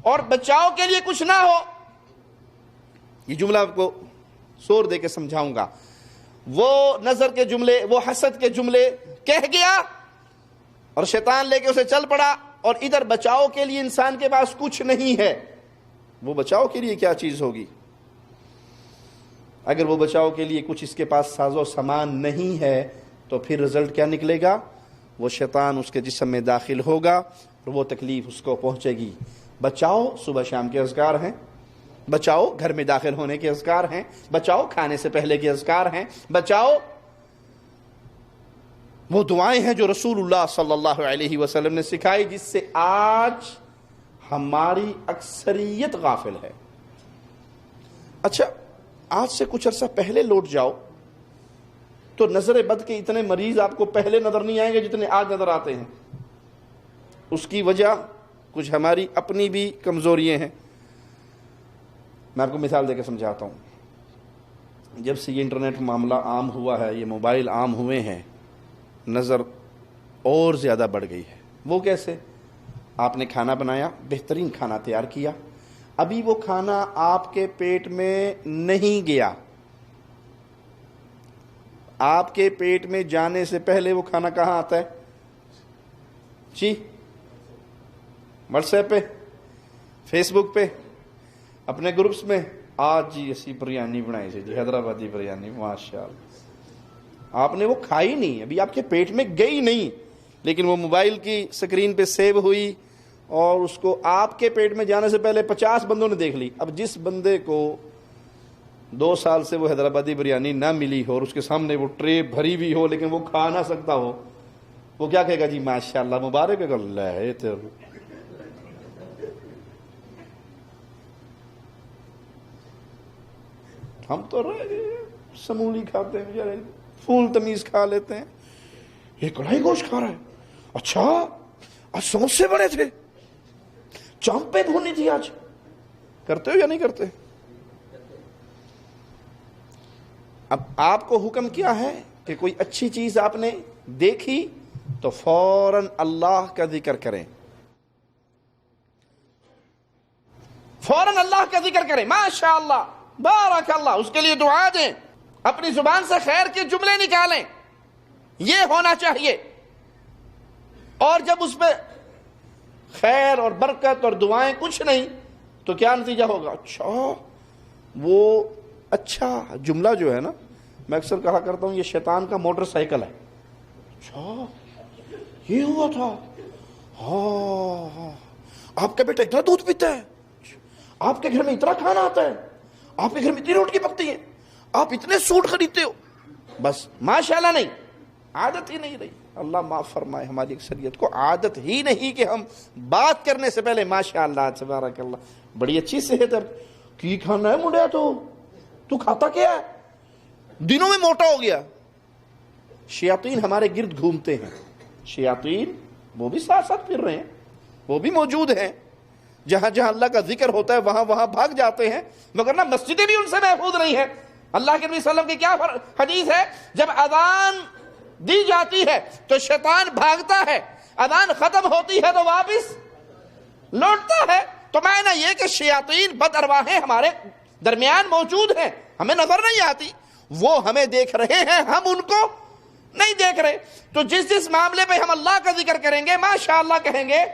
اور بچاؤ کے لیے کچھ نہ ہو۔ یہ جملہ آپ کو زور دے کے سمجھاؤں گا، وہ نظر کے جملے، وہ حسد کے جملے کہہ گیا اور شیطان لے کے اسے چل پڑا، اور ادھر بچاؤ کے لیے انسان کے پاس کچھ نہیں ہے۔ وہ بچاؤ کے لیے کیا چیز ہوگی؟ اگر وہ بچاؤ کے لیے کچھ اس کے پاس ساز و سامان نہیں ہے تو پھر رزلٹ کیا نکلے گا؟ وہ شیطان اس کے جسم میں داخل ہوگا اور وہ تکلیف اس کو پہنچے گی۔ بچاؤ صبح شام کے اذکار ہیں، بچاؤ گھر میں داخل ہونے کے اذکار ہیں، بچاؤ کھانے سے پہلے کے اذکار ہیں، بچاؤ وہ دعائیں ہیں جو رسول اللہ صلی اللہ علیہ وسلم نے سکھائی، جس سے آج ہماری اکثریت غافل ہے۔ اچھا، آج سے کچھ عرصہ پہلے لوٹ جاؤ تو نظر بد کے اتنے مریض آپ کو پہلے نظر نہیں آئیں گے جتنے آج نظر آتے ہیں۔ اس کی وجہ کچھ ہماری اپنی بھی کمزوریاں ہیں۔ میں آپ کو مثال دے کے سمجھاتا ہوں۔ جب سے یہ انٹرنیٹ معاملہ عام ہوا ہے، یہ موبائل عام ہوئے ہیں، نظر اور زیادہ بڑھ گئی ہے۔ وہ کیسے؟ آپ نے کھانا بنایا، بہترین کھانا تیار کیا، ابھی وہ کھانا آپ کے پیٹ میں نہیں گیا، آپ کے پیٹ میں جانے سے پہلے وہ کھانا کہاں آتا ہے؟ جی، واٹس ایپ پہ، فیس بک پہ، اپنے گروپس میں، آج جی اسی بریانی بنائی تھی جی، حیدرآبادی بریانی، ماشاءاللہ۔ آپ نے وہ کھائی نہیں، ابھی آپ کے پیٹ میں گئی نہیں، لیکن وہ موبائل کی سکرین پہ سیو ہوئی اور اس کو آپ کے پیٹ میں جانے سے پہلے 50 بندوں نے دیکھ لی۔ اب جس بندے کو 2 سال سے وہ حیدرآبادی بریانی نہ ملی ہو اور اس کے سامنے وہ ٹرے بھری بھی ہو لیکن وہ کھا نہ سکتا ہو، وہ کیا کہے گا؟ جی ماشاءاللہ، مبارک ہے، اللہ ہے تیرے۔ ہم تو سمولی کھاتے ہیں، پھول تمیز کھا لیتے ہیں، یہ کڑھائی گوشت کھا رہا ہے، اچھا آج سموسے بنے تھے، چامپیں بھونی تھی آج۔ کرتے ہو یا نہیں کرتے؟ اب آپ کو حکم کیا ہے کہ کوئی اچھی چیز آپ نے دیکھی تو فوراً اللہ کا ذکر کریں، فوراً اللہ کا ذکر کریں، ماشاءاللہ، بارک اللہ، اس کے لیے دعا دیں، اپنی زبان سے خیر کے جملے نکالیں، یہ ہونا چاہیے. اور جب اس میں خیر اور برکت اور دعائیں کچھ نہیں تو کیا نتیجہ ہوگا؟ اچھا وہ اچھا جملہ جو ہے نا، میں اکثر کہا کرتا ہوں یہ شیطان کا موٹر سائیکل ہے. اچھا یہ ہوا تھا، ہاں آپ کا بیٹا اتنا دودھ پیتا ہے، آپ کے گھر میں اتنا کھانا آتا ہے، آپ کے گھر میں اتنی روٹی پکتی ہے، آپ اتنے سوٹ خریدتے ہو. بس ماشاءاللہ نہیں، عادت ہی نہیں رہی. اللہ معاف فرمائے ہماری اکثریت کو عادت ہی نہیں کہ ہم بات کرنے سے پہلے ماشاءاللہ تبارک اللہ بڑی اچھی صحت ہے، کی کھانا ہے منڈیا تو کھاتا کیا ہے، دنوں میں موٹا ہو گیا. شیاطین ہمارے گرد گھومتے ہیں، شیاطین وہ بھی ساتھ ساتھ پھر رہے ہیں، وہ بھی موجود ہیں. جہاں جہاں اللہ کا ذکر ہوتا ہے وہاں وہاں بھاگ جاتے ہیں، مگر نہ مسجدیں بھی ان سے محفوظ نہیں ہیں. اللہ کے نبی صلی اللہ علیہ وسلم کی کیا حدیث ہے؟ جب اذان دی جاتی ہے تو شیطان بھاگتا ہے، اذان ختم ہوتی ہے تو واپس لوٹتا ہے. تو معنی یہ کہ شیاطین بد ارواحیں ہمارے درمیان موجود ہیں، ہمیں نظر نہیں آتی، وہ ہمیں دیکھ رہے ہیں، ہم ان کو نہیں دیکھ رہے. تو جس معاملے پہ ہم اللہ کا ذکر کریں گے، ماشاءاللہ کہیں گے،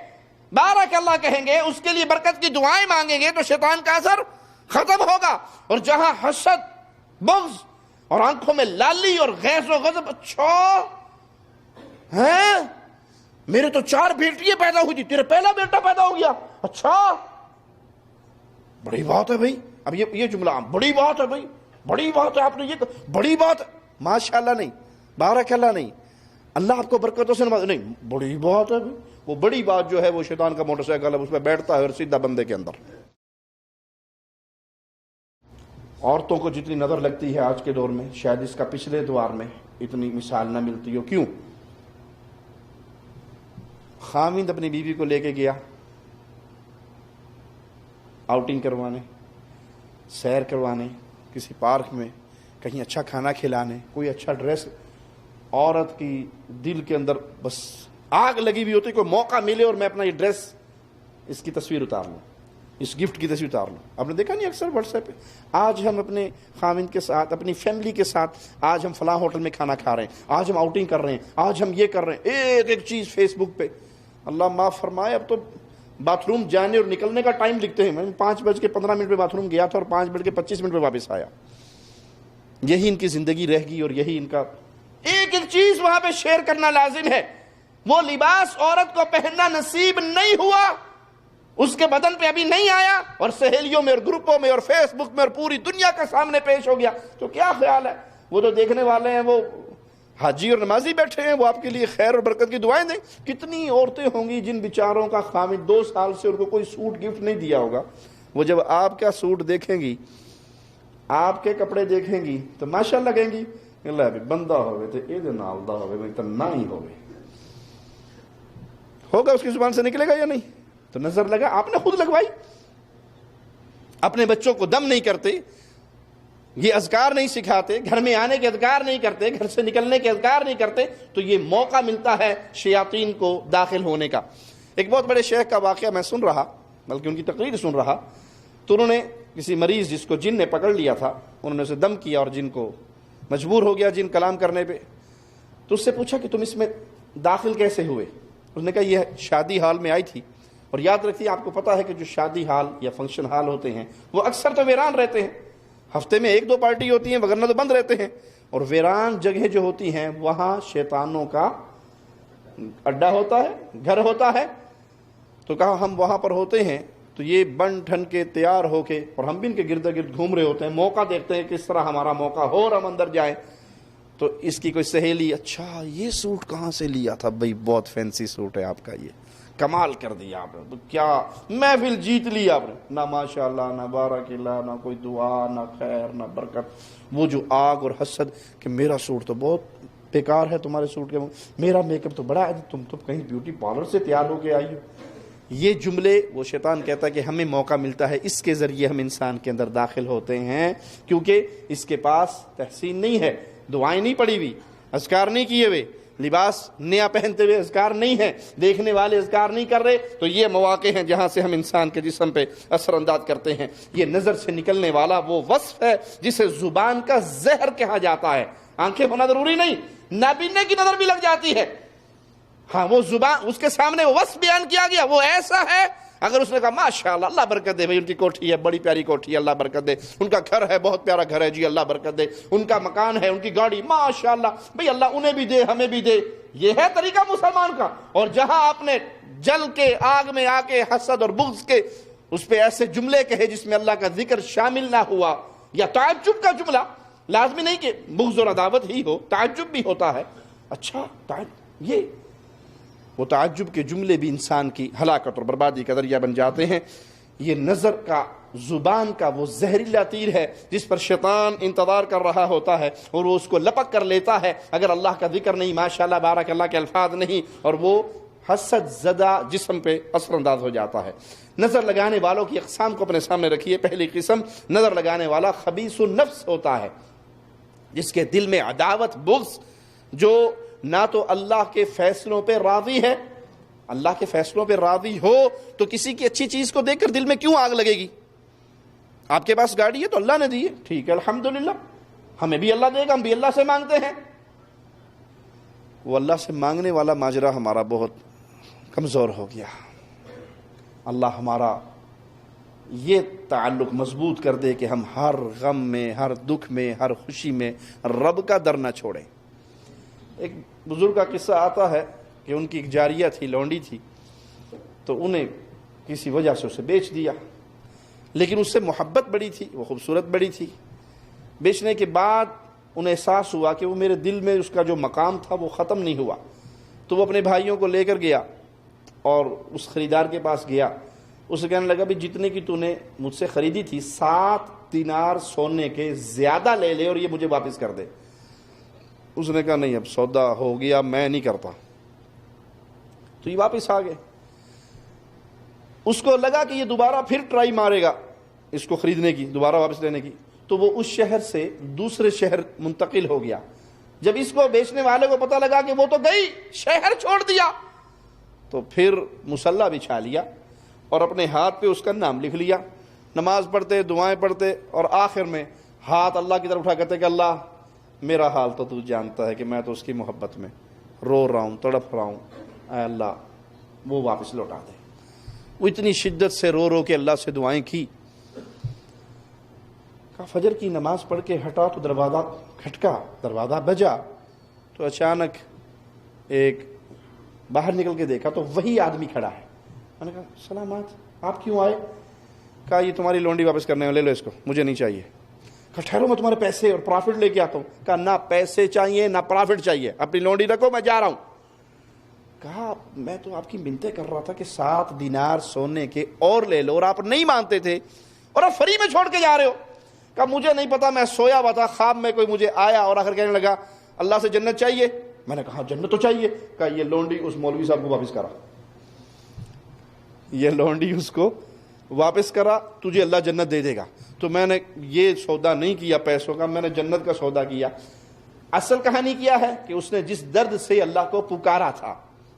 بارک اللہ کہیں گے، اس کے لیے برکت کی دعائیں مانگیں گے تو شیطان کا اثر ختم ہوگا. اور جہاں حسد، بغض اور آنکھوں میں لالی اور غیظ و غضب، اچھا ہیں میرے تو 4 بیٹیاں پیدا ہوئی تھی، تیرے پہلا بیٹا پیدا ہو گیا، اچھا بڑی بات ہے بھائی. اب یہ جملہ بڑی بات ہے بھائی، بڑی بات ہے، آپ نے یہ بڑی بات، ماشاءاللہ نہیں، بارک اللہ نہیں، اللہ آپ کو برکتوں سے نواز نہیں، بڑی بات ہے. وہ بڑی بات جو ہے وہ شیطان کا موٹر سائیکل ہے، اس پہ بیٹھتا ہے اور سیدھا بندے کے اندر. عورتوں کو جتنی نظر لگتی ہے آج کے دور میں، شاید اس کا پچھلے دور میں اتنی مثال نہ ملتی ہو. کیوں؟ خاوند اپنی بیوی کو لے کے گیا آؤٹنگ کروانے، سیر کروانے، کسی پارک میں، کہیں اچھا کھانا کھلانے، کوئی اچھا ڈریس. عورت کی دل کے اندر بس آگ لگی ہوئی ہوتی، کوئی موقع ملے اور میں اپنا یہ ڈریس، اس کی تصویر اتار لوں، اس گفٹ کی تصویر اتار لوں. آپ نے دیکھا نہیں اکثر واٹس ایپ پہ، آج ہم اپنے خاوند کے ساتھ، اپنی فیملی کے ساتھ، آج ہم فلاں ہوٹل میں کھانا کھا رہے ہیں، آج ہم آؤٹنگ کر رہے ہیں، آج ہم یہ کر رہے ہیں، ایک ایک چیز فیس بک پہ. اللہ معاف فرمائے اب تو باتھ روم جانے اور نکلنے کا ٹائم لکھتے ہیں. میں 5:15 پہ باتھ روم گیا تھا اور 5:25 پہ واپس آیا. یہی ان کی زندگی رہ گئی اور یہی ان کا ایک ایک چیز وہاں پہ شیئر کرنا لازم ہے. وہ لباس عورت کو پہننا نصیب نہیں ہوا، اس کے بدن پہ ابھی نہیں آیا، اور سہیلیوں میں اور گروپوں میں اور فیس بک میں اور پوری دنیا کے سامنے پیش ہو گیا. تو کیا خیال ہے؟ وہ تو دیکھنے والے ہیں، وہ حاجی اور نمازی بیٹھے ہیں، وہ آپ کے لیے خیر اور برکت کی دعائیں دیں. کتنی عورتیں ہوں گی جن بیچاروں کا خاوند 2 سال سے ان کو کوئی سوٹ گفٹ نہیں دیا ہوگا، وہ جب آپ کا سوٹ دیکھیں گی، آپ کے کپڑے دیکھیں گی تو ماشاءاللہ کہیں گی اللہ بھی بندہ ہوئے تو یہ نال دا ہوئے میں اتنا ہی ہوگا. اس کی زبان سے نکلے گا یا نہیں؟ تو نظر لگا، آپ نے خود لگوائی. اپنے بچوں کو دم نہیں کرتے، یہ اذکار نہیں سکھاتے، گھر میں آنے کے اذکار نہیں کرتے، گھر سے نکلنے کے اذکار نہیں کرتے، تو یہ موقع ملتا ہے شیاطین کو داخل ہونے کا. ایک بہت بڑے شیخ کا واقعہ میں سن رہا، بلکہ ان کی تقریر سن رہا، تو انہوں نے کسی مریض جس کو جن نے پکڑ لیا تھا، انہوں نے اسے دم کیا اور جن کو مجبور ہو گیا جن کلام کرنے پہ. تو اس سے پوچھا کہ تم اس میں داخل کیسے ہوئے؟ اس نے کہا یہ شادی ہال میں آئی تھی. اور یاد رکھیے، آپ کو پتا ہے کہ جو شادی ہال یا فنکشن ہال ہوتے ہیں وہ اکثر تو ویران رہتے ہیں، ہفتے میں 1-2 پارٹی ہوتی ہیں، وگرنہ تو بند رہتے ہیں. اور ویران جگہ جو ہوتی ہیں وہاں شیطانوں کا اڈا ہوتا ہے، گھر ہوتا ہے. تو کہا ہم وہاں پر ہوتے ہیں تو یہ بن ٹھن کے تیار ہو کے، اور ہم بھی ان کے گرد گرد گھوم رہے ہوتے ہیں، موقع دیکھتے ہیں کس طرح ہمارا موقع ہو اور ہم اندر جائیں. تو اس کی کوئی سہیلی، اچھا یہ سوٹ کہاں سے لیا تھا بھائی؟ بہت فینسی سوٹ ہے آپ کا، یہ کمال کر دیا آپ نے، تو کیا محفل جیت لی آپ نے. نہ ماشاءاللہ، نہ بارک اللہ، نہ کوئی دعا، نہ خیر، نہ برکت. وہ جو آگ اور حسد کہ میرا سوٹ تو بہت بیکار ہے تمہارے سوٹ کے، میرا میک اپ تو بڑا ہے، تم تو کہیں بیوٹی پارلر سے تیار ہو کے آئی ہو. یہ جملے وہ شیطان کہتا ہے کہ ہمیں موقع ملتا ہے، اس کے ذریعے ہم انسان کے اندر داخل ہوتے ہیں، کیونکہ اس کے پاس تحسین نہیں ہے، دعائیں نہیں پڑھی ہوئی، اذکار نہیں کیے ہوئے، لباس نیا پہنتے ہوئے اذکار نہیں ہے، دیکھنے والے اذکار نہیں کر رہے، تو یہ مواقع ہیں جہاں سے ہم انسان کے جسم پہ اثر انداز کرتے ہیں۔ یہ نظر سے نکلنے والا وہ وصف ہے جسے زبان کا زہر کہا جاتا ہے۔ آنکھیں ہونا ضروری نہیں، نابینے کی نظر بھی لگ جاتی ہے، ہاں وہ زبان، اس کے سامنے وہ وصف بیان کیا گیا، وہ ایسا ہے، اگر اس نے کہا ماشاءاللہ اللہ برکت دے بھائی، ان کی کوٹھی ہے بڑی پیاری کوٹھی ہے اللہ برکت دے، ان کا گھر ہے بہت پیارا گھر ہے جی اللہ برکت دے، ان کا مکان ہے، ان کی گاڑی ماشاءاللہ بھائی اللہ انہیں بھی دے ہمیں بھی دے، یہ ہے طریقہ مسلمان کا۔ اور جہاں آپ نے جل کے آگ میں آ کے حسد اور بغض کے اس پہ ایسے جملے کہے جس میں اللہ کا ذکر شامل نہ ہوا، یا تعجب کا جملہ، لازمی نہیں کہ بغض اور عداوت ہی ہو، تعجب بھی ہوتا ہے، اچھا یہ وہ تعجب کے جملے بھی انسان کی ہلاکت اور بربادی کا ذریعہ بن جاتے ہیں۔ یہ نظر کا، زبان کا وہ زہریلا تیر ہے جس پر شیطان انتظار کر رہا ہوتا ہے اور وہ اس کو لپک کر لیتا ہے اگر اللہ کا ذکر نہیں، ماشاءاللہ بارک اللہ کے الفاظ نہیں، اور وہ حسد زدہ جسم پہ اثر انداز ہو جاتا ہے۔ نظر لگانے والوں کی اقسام کو اپنے سامنے رکھیے۔ پہلی قسم، نظر لگانے والا خبیث النفس ہوتا ہے، جس کے دل میں عداوت بغض، جو نہ تو اللہ کے فیصلوں پہ راضی ہے، اللہ کے فیصلوں پہ راضی ہو تو کسی کی اچھی چیز کو دیکھ کر دل میں کیوں آگ لگے گی؟ آپ کے پاس گاڑی ہے تو اللہ نے دی ہے، ٹھیک ہے الحمدللہ، ہمیں بھی اللہ دے گا، ہم بھی اللہ سے مانگتے ہیں۔ وہ اللہ سے مانگنے والا ماجرا ہمارا بہت کمزور ہو گیا۔ اللہ ہمارا یہ تعلق مضبوط کر دے کہ ہم ہر غم میں، ہر دکھ میں، ہر خوشی میں رب کا در نہ چھوڑیں۔ ایک بزرگ کا قصہ آتا ہے کہ ان کی ایک جاریہ تھی، لونڈی تھی، تو انہیں کسی وجہ سے اسے بیچ دیا، لیکن اس سے محبت بڑی تھی، وہ خوبصورت بڑی تھی۔ بیچنے کے بعد انہیں احساس ہوا کہ وہ میرے دل میں اس کا جو مقام تھا وہ ختم نہیں ہوا، تو وہ اپنے بھائیوں کو لے کر گیا اور اس خریدار کے پاس گیا، اسے کہنے لگا بھی جتنے کی تو نے مجھ سے خریدی تھی 7 دینار سونے کے زیادہ لے لے اور یہ مجھے واپس کر دے۔ اس نے کہا نہیں اب سودا ہو گیا، میں نہیں کرتا، تو یہ واپس آ گئے۔ اس کو لگا کہ یہ دوبارہ پھر ٹرائی مارے گا اس کو خریدنے کی، دوبارہ واپس لینے کی، تو وہ اس شہر سے دوسرے شہر منتقل ہو گیا۔ جب اس کو بیچنے والے کو پتہ لگا کہ وہ تو گئی، شہر چھوڑ دیا، تو پھر مصلی بچھا لیا اور اپنے ہاتھ پہ اس کا نام لکھ لیا، نماز پڑھتے، دعائیں پڑھتے، اور آخر میں ہاتھ اللہ کی طرف اٹھا کرتے کہ اللہ میرا حال تو تو جانتا ہے کہ میں تو اس کی محبت میں رو رہا ہوں، تڑپ رہا ہوں، اے اللہ وہ واپس لوٹا دے۔ وہ اتنی شدت سے رو رو کے اللہ سے دعائیں کی۔ کہا فجر کی نماز پڑھ کے ہٹا تو دروازہ کھٹکا، دروازہ بجا، تو اچانک ایک باہر نکل کے دیکھا تو وہی آدمی کھڑا ہے۔ میں نے کہا سلامات، آپ کیوں آئے؟ کہا یہ تمہاری لونڈی واپس کرنے میں، لے لو اس کو، مجھے نہیں چاہیے۔ کہا ٹھہرو میں تمہارے پیسے اور پرافٹ لے کے آتا ہوں۔ کہا نہ پیسے چاہیے نہ پرافٹ چاہیے، اپنی لونڈی رکھو میں جا رہا ہوں۔ کہا میں تو آپ کی منتیں کر رہا تھا کہ 7 دینار سونے کے اور لے لو، اور آپ نہیں مانتے تھے اور آپ فری میں چھوڑ کے جا رہے ہو۔ کہا مجھے نہیں پتا، میں سویا ہوا تھا، خواب میں کوئی مجھے آیا اور آخر کہنے لگا اللہ سے جنت چاہیے۔ میں نے کہا جنت تو چاہیے۔ کہا یہ لونڈی اس مولوی صاحب کو واپس کرا، یہ لونڈی اس کو واپس کرا، تجھے اللہ جنت دے دے گا۔ تو میں نے یہ سودا نہیں کیا پیسوں کا، میں نے جنت کا سودا کیا۔ اصل کہانی کیا ہے کہ اس نے جس درد سے اللہ کو پکارا تھا،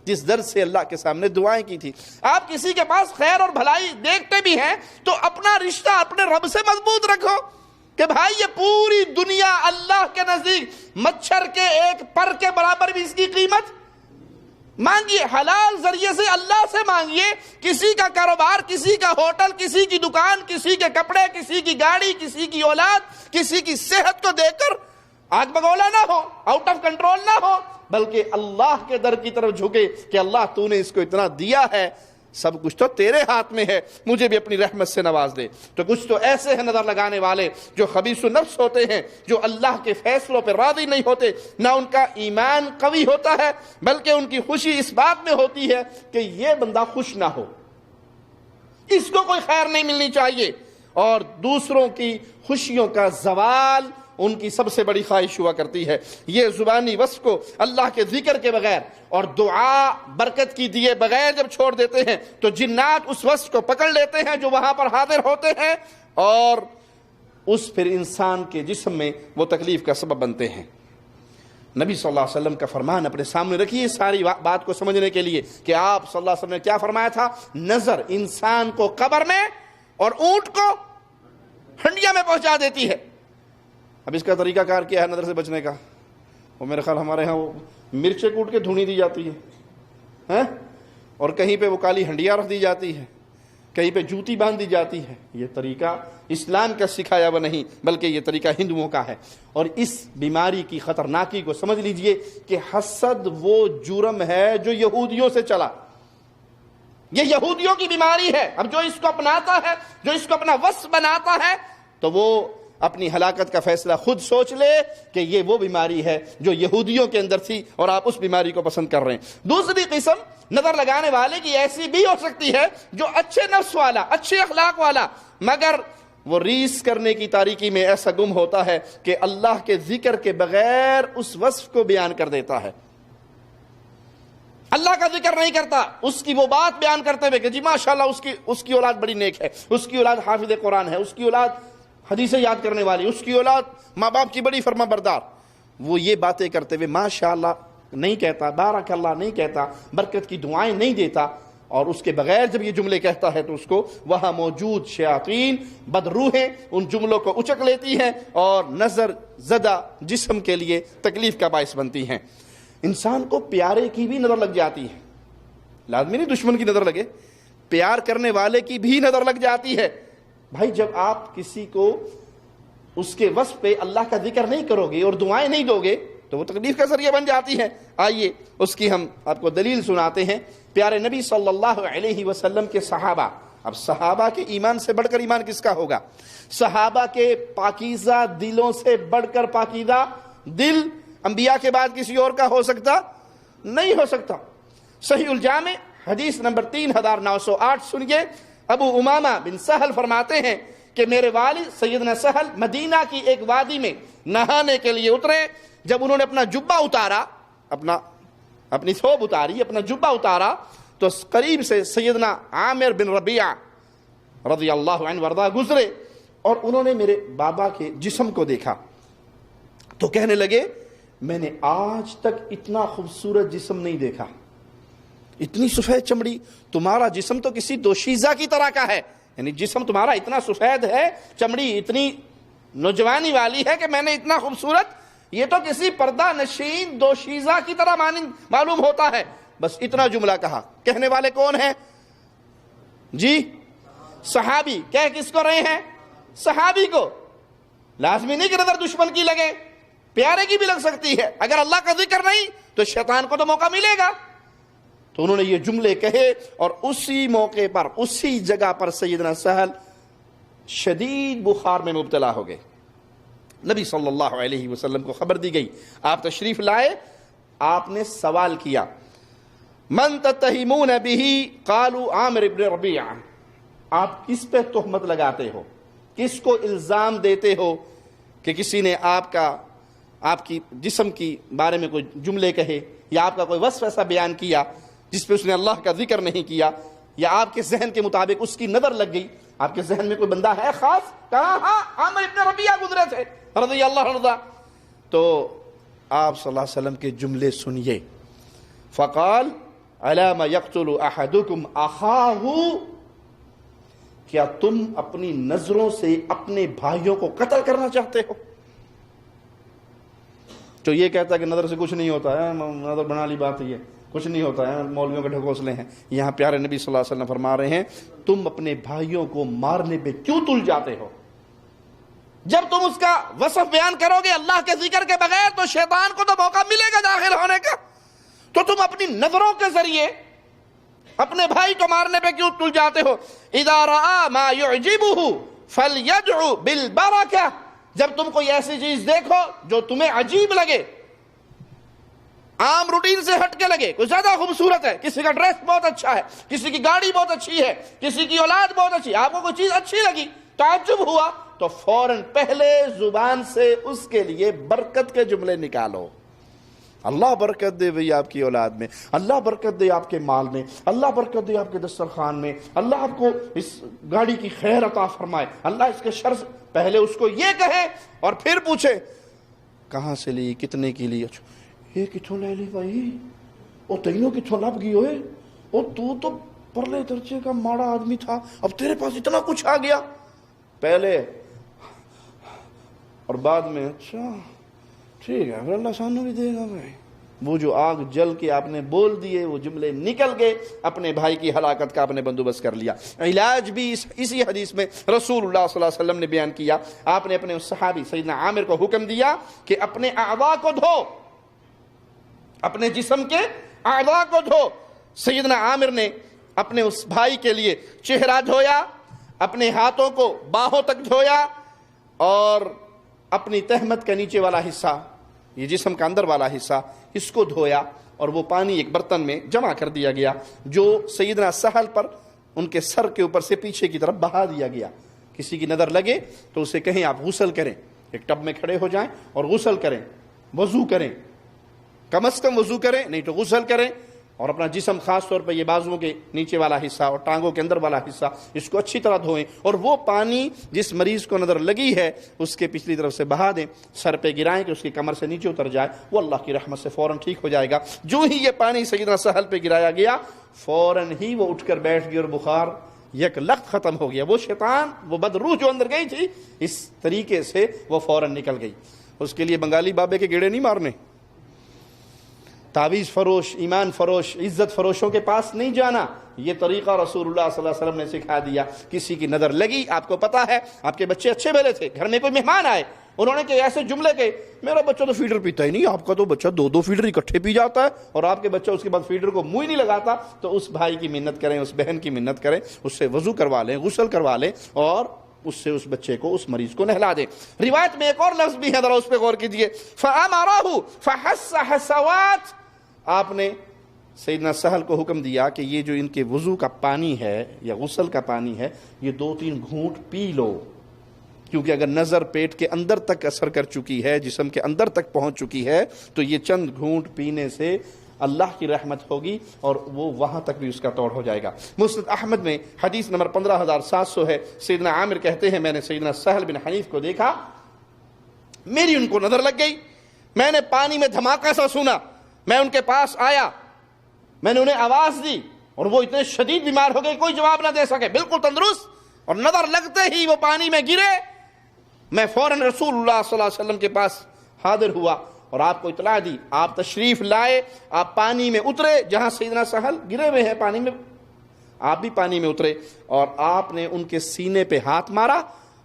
جس درد سے اللہ کے سامنے دعائیں کی تھی۔ آپ کسی کے پاس خیر اور بھلائی دیکھتے بھی ہیں تو اپنا رشتہ اپنے رب سے مضبوط رکھو کہ بھائی یہ پوری دنیا اللہ کے نزدیک مچھر کے ایک پر کے برابر بھی اس کی قیمت۔ مانگیے حلال ذریعے سے، اللہ سے مانگیے۔ کسی کا کاروبار، کسی کا ہوٹل، کسی کی دکان، کسی کے کپڑے، کسی کی گاڑی، کسی کی اولاد، کسی کی صحت کو دیکھ کر آگ بگولا نہ ہو، آؤٹ آف کنٹرول نہ ہو، بلکہ اللہ کے در کی طرف جھکے کہ اللہ تو نے اس کو اتنا دیا ہے، سب کچھ تو تیرے ہاتھ میں ہے، مجھے بھی اپنی رحمت سے نواز دے۔ تو کچھ تو ایسے ہیں نظر لگانے والے جو خبیث النفس ہوتے ہیں، جو اللہ کے فیصلوں پہ راضی نہیں ہوتے، نہ ان کا ایمان قوی ہوتا ہے، بلکہ ان کی خوشی اس بات میں ہوتی ہے کہ یہ بندہ خوش نہ ہو، اس کو کوئی خیر نہیں ملنی چاہیے، اور دوسروں کی خوشیوں کا زوال ان کی سب سے بڑی خواہش ہوا کرتی ہے۔ یہ زبانی وصف کو اللہ کے ذکر کے بغیر اور دعا برکت کی دیے بغیر جب چھوڑ دیتے ہیں تو جنات اس وصف کو پکڑ لیتے ہیں جو وہاں پر حاضر ہوتے ہیں، اور اس پھر انسان کے جسم میں وہ تکلیف کا سبب بنتے ہیں۔ نبی صلی اللہ علیہ وسلم کا فرمان اپنے سامنے رکھیے اس ساری بات کو سمجھنے کے لیے کہ آپ صلی اللہ علیہ وسلم نے کیا فرمایا تھا. نظر انسان کو قبر میں اور اونٹ کو ہنڈیا میں پہنچا دیتی ہے. اب اس کا طریقہ کار کیا ہے نظر سے بچنے کا؟ وہ میرے خیال ہمارے ہاں وہ مرچیں کوٹ کے دھونی دی جاتی ہے اور کہیں پہ وہ کالی ہنڈیا رکھ دی جاتی ہے, کہیں پہ جوتی باندھ دی جاتی ہے. یہ طریقہ اسلام کا سکھایا ہوا نہیں بلکہ یہ طریقہ ہندوؤں کا ہے. اور اس بیماری کی خطرناکی کو سمجھ لیجئے کہ حسد وہ جرم ہے جو یہودیوں سے چلا. یہ یہودیوں کی بیماری ہے. اب جو اس کو اپناتا ہے, جو اس کو اپنا وصف بناتا ہے, تو وہ اپنی ہلاکت کا فیصلہ خود سوچ لے کہ یہ وہ بیماری ہے جو یہودیوں کے اندر تھی اور آپ اس بیماری کو پسند کر رہے ہیں. دوسری قسم نظر لگانے والے کی ایسی بھی ہو سکتی ہے جو اچھے نفس والا, اچھے اخلاق والا, مگر وہ ریس کرنے کی تاریکی میں ایسا گم ہوتا ہے کہ اللہ کے ذکر کے بغیر اس وصف کو بیان کر دیتا ہے. اللہ کا ذکر نہیں کرتا, اس کی وہ بات بیان کرتے ہوئے کہ جی ماشاءاللہ اس کی اولاد بڑی نیک ہے, اس کی اولاد حافظ قرآن ہے, اس کی اولاد حدیثیں یاد کرنے والی, اس کی اولاد ماں باپ کی بڑی فرما بردار. وہ یہ باتیں کرتے ہوئے ماشاءاللہ نہیں کہتا, بارک اللہ نہیں کہتا, برکت کی دعائیں نہیں دیتا, اور اس کے بغیر جب یہ جملے کہتا ہے تو اس کو وہاں موجود شیاطین بدروحیں ان جملوں کو اچک لیتی ہیں اور نظر زدہ جسم کے لیے تکلیف کا باعث بنتی ہیں. انسان کو پیارے کی بھی نظر لگ جاتی ہے, لازمی نہیں دشمن کی نظر لگے, پیار کرنے والے کی بھی نظر لگ جاتی ہے. بھائی جب آپ کسی کو اس کے وصف پہ اللہ کا ذکر نہیں کرو گے اور دعائیں نہیں دو گے تو وہ تکلیف کا ذریعہ بن جاتی ہے. آئیے اس کی ہم آپ کو دلیل سناتے ہیں. پیارے نبی صلی اللہ علیہ وسلم کے صحابہ, اب صحابہ کے ایمان سے بڑھ کر ایمان کس کا ہوگا؟ صحابہ کے پاکیزہ دلوں سے بڑھ کر پاکیزہ دل انبیاء کے بعد کسی اور کا ہو سکتا نہیں ہو سکتا. صحیح الجامع حدیث نمبر 3908 سنیے. ابو امامہ بن سہل فرماتے ہیں کہ میرے والد سیدنا سہل مدینہ کی ایک وادی میں نہانے کے لیے اترے. جب انہوں نے اپنا جبہ اتارا, اپنی ثوب اتاری, اپنا جبہ اتارا, تو قریب سے سیدنا عامر بن ربیعہ رضی اللہ عنہ وارضاہ گزرے اور انہوں نے میرے بابا کے جسم کو دیکھا تو کہنے لگے میں نے آج تک اتنا خوبصورت جسم نہیں دیکھا, اتنی سفید چمڑی, تمہارا جسم تو کسی دوشیزہ کی طرح کا ہے, یعنی جسم تمہارا اتنا سفید ہے, چمڑی اتنی نوجوانی والی ہے کہ میں نے اتنا خوبصورت, یہ تو کسی پردہ نشین دوشیزہ کی طرح معلوم ہوتا ہے. بس اتنا جملہ کہا. کہنے والے کون ہیں جی؟ صحابی. کہہ کس کو رہے ہیں؟ صحابی کو. لازمی نہیں کہ نظر دشمن کی لگے, پیارے کی بھی لگ سکتی ہے. اگر اللہ کا ذکر نہیں تو شیطان کو تو موقع ملے گا. تو انہوں نے یہ جملے کہے اور اسی موقع پر, اسی جگہ پر سیدنا سہل شدید بخار میں مبتلا ہو گئے. نبی صلی اللہ علیہ وسلم کو خبر دی گئی, آپ تشریف لائے, آپ نے سوال کیا من تتہمون بہ؟ قالوا عامر ابن ربیعہ. آپ کس پہ تہمت لگاتے ہو, کس کو الزام دیتے ہو کہ کسی نے آپ کی جسم کی بارے میں کوئی جملے کہے یا آپ کا کوئی وصف ایسا بیان کیا جس پہ اس نے اللہ کا ذکر نہیں کیا, یا آپ کے ذہن کے مطابق اس کی نظر لگ گئی, آپ کے ذہن میں کوئی بندہ ہے خاص؟ کہا ہاں عامر ابن ربیعہ گزرے تھے رضی اللہ عنہ. تو آپ صلی اللہ علیہ وسلم کے جملے سنیے. فقال علام یقتل احدکم اخاہ, کیا تم اپنی نظروں سے اپنے بھائیوں کو قتل کرنا چاہتے ہو؟ تو یہ کہتا ہے کہ نظر سے کچھ نہیں ہوتا ہے, نظر بنا لی بات یہ, کچھ نہیں ہوتا ہے, مولویوں کے ڈھکوسلے ہیں. یہاں پیارے نبی صلی اللہ علیہ وسلم فرما رہے ہیں تم اپنے بھائیوں کو مارنے پہ کیوں تل جاتے ہو؟ جب تم اس کا وصف بیان کرو گے اللہ کے ذکر کے بغیر تو شیطان کو تو موقع ملے گا داخل ہونے کا. تو تم اپنی نظروں کے ذریعے اپنے بھائی کو مارنے پہ کیوں تل جاتے ہو؟ اذا رأى ما يعجبه فليدعو بالبركة. جب تم کوئی ایسی چیز دیکھو جو تمہیں عجیب لگے, عام روٹین سے ہٹ کے لگے, کوئی زیادہ خوبصورت ہے, کسی کا ڈریس بہت اچھا ہے, کسی کی گاڑی بہت اچھی ہے, کسی کی اولاد بہت اچھی, آپ کو کوئی چیز اچھی لگی, تعجب ہوا, تو فوراً پہلے زبان سے اس کے لیے برکت کے جملے نکالو. اللہ برکت دے بھئی آپ کی اولاد میں, اللہ برکت دے آپ کے مال میں, اللہ برکت دے آپ کے دسترخوان میں, اللہ آپ کو اس گاڑی کی خیر عطا فرمائے, اللہ اس کے شر. پہلے اس کو یہ کہے اور پھر پوچھے کہاں سے لی, کتنے کی لی. یہ کتوں لے لی بھائی، وہ تینوں کتوں لب گئی ہوئے، وہ تو پرلے درجے کا ماڑا آدمی تھا، اب تیرے پاس اتنا کچھ آ گیا، پہلے اور بعد میں اچھا ٹھیک ہے پھر اللہ سانو بھی دے گا بھائی۔ وہ جو آگ جل کے آپ نے بول دیے، وہ جملے نکل گئے، اپنے بھائی کی ہلاکت کا آپ نے بندوبست کر لیا۔ علاج بھی اسی حدیث میں رسول اللہ صلی اللہ علیہ وسلم نے بیان کیا۔ آپ نے اپنے اس صحابی سیدنا عامر کو حکم دیا کہ اپنے اعضاء کو دھو، اپنے جسم کے اعضاء کو دھو۔ سیدنا عامر نے اپنے اس بھائی کے لیے چہرہ دھویا، اپنے ہاتھوں کو باہوں تک دھویا، اور اپنی تہمت کا نیچے والا حصہ، یہ جسم کا اندر والا حصہ، اس کو دھویا، اور وہ پانی ایک برتن میں جمع کر دیا گیا جو سیدنا سہل پر ان کے سر کے اوپر سے پیچھے کی طرف بہا دیا گیا۔ کسی کی نظر لگے تو اسے کہیں آپ غسل کریں، ایک ٹب میں کھڑے ہو جائیں اور غسل کریں، وضو کریں، کم از کم وضو کریں، نہیں تو غسل کریں، اور اپنا جسم خاص طور پہ یہ بازوؤں کے نیچے والا حصہ اور ٹانگوں کے اندر والا حصہ، اس کو اچھی طرح دھوئیں، اور وہ پانی جس مریض کو نظر لگی ہے اس کے پچھلی طرف سے بہا دیں، سر پہ گرائیں کہ اس کی کمر سے نیچے اتر جائے، وہ اللہ کی رحمت سے فوراً ٹھیک ہو جائے گا۔ جو ہی یہ پانی سیدنا سہل پہ گرایا گیا، فوراً ہی وہ اٹھ کر بیٹھ گئی اور بخار یک لخت ختم ہو گیا۔ وہ شیطان، وہ بد روح جو اندر گئی تھی، اس طریقے سے وہ فوراً نکل گئی۔ اس کے لیے بنگالی بابے کے گیڑے نہیں مارنے، تعویذ فروش، ایمان فروش، عزت فروشوں کے پاس نہیں جانا۔ یہ طریقہ رسول اللہ صلی اللہ علیہ وسلم نے سکھا دیا۔ کسی کی نظر لگی، آپ کو پتا ہے آپ کے بچے اچھے بھلے تھے، گھر میں کوئی مہمان آئے، انہوں نے کہ ایسے جملے کہ میرا بچہ تو فیڈر پیتا ہی نہیں، آپ کا تو بچہ 2 فیڈر اکٹھے پی جاتا ہے، اور آپ کے بچہ اس کے بعد فیڈر کو منہ ہی نہیں لگاتا، تو اس بھائی کی منت کریں، اس بہن کی منت کریں، اس سے وضو کروا لیں، غسل کروا لیں، اور اس سے اس بچے کو، اس مریض کو نہلا دیں۔ روایت میں ایک اور لفظ بھی ہے، ذرا اس پہ غور کیجیے، فَأَمَرَهُ فَحَسَّ حَسَوَاتٍ۔ آپ نے سیدنا سہل کو حکم دیا کہ یہ جو ان کے وضو کا پانی ہے یا غسل کا پانی ہے، یہ 2-3 گھونٹ پی لو، کیونکہ اگر نظر پیٹ کے اندر تک اثر کر چکی ہے، جسم کے اندر تک پہنچ چکی ہے، تو یہ چند گھونٹ پینے سے اللہ کی رحمت ہوگی اور وہ وہاں تک بھی اس کا توڑ ہو جائے گا۔ مسند احمد میں حدیث نمبر 15700 ہے، سیدنا عامر کہتے ہیں میں نے سیدنا سہل بن حنیف کو دیکھا، میری ان کو نظر لگ گئی، میں نے پانی میں دھماکہ سا سنا، میں ان کے پاس آیا، میں نے انہیں آواز دی، اور وہ اتنے شدید بیمار ہو گئے کوئی جواب نہ دے سکے، بالکل تندرست، اور نظر لگتے ہی وہ پانی میں گرے۔ میں فوراً رسول اللہ صلی اللہ علیہ وسلم کے پاس حاضر ہوا اور آپ کو اطلاع دی، آپ تشریف لائے، آپ پانی میں اترے، جہاں سیدنا سہل گرے ہوئے ہیں پانی میں، آپ بھی پانی میں اترے، اور آپ نے ان کے سینے پہ ہاتھ مارا،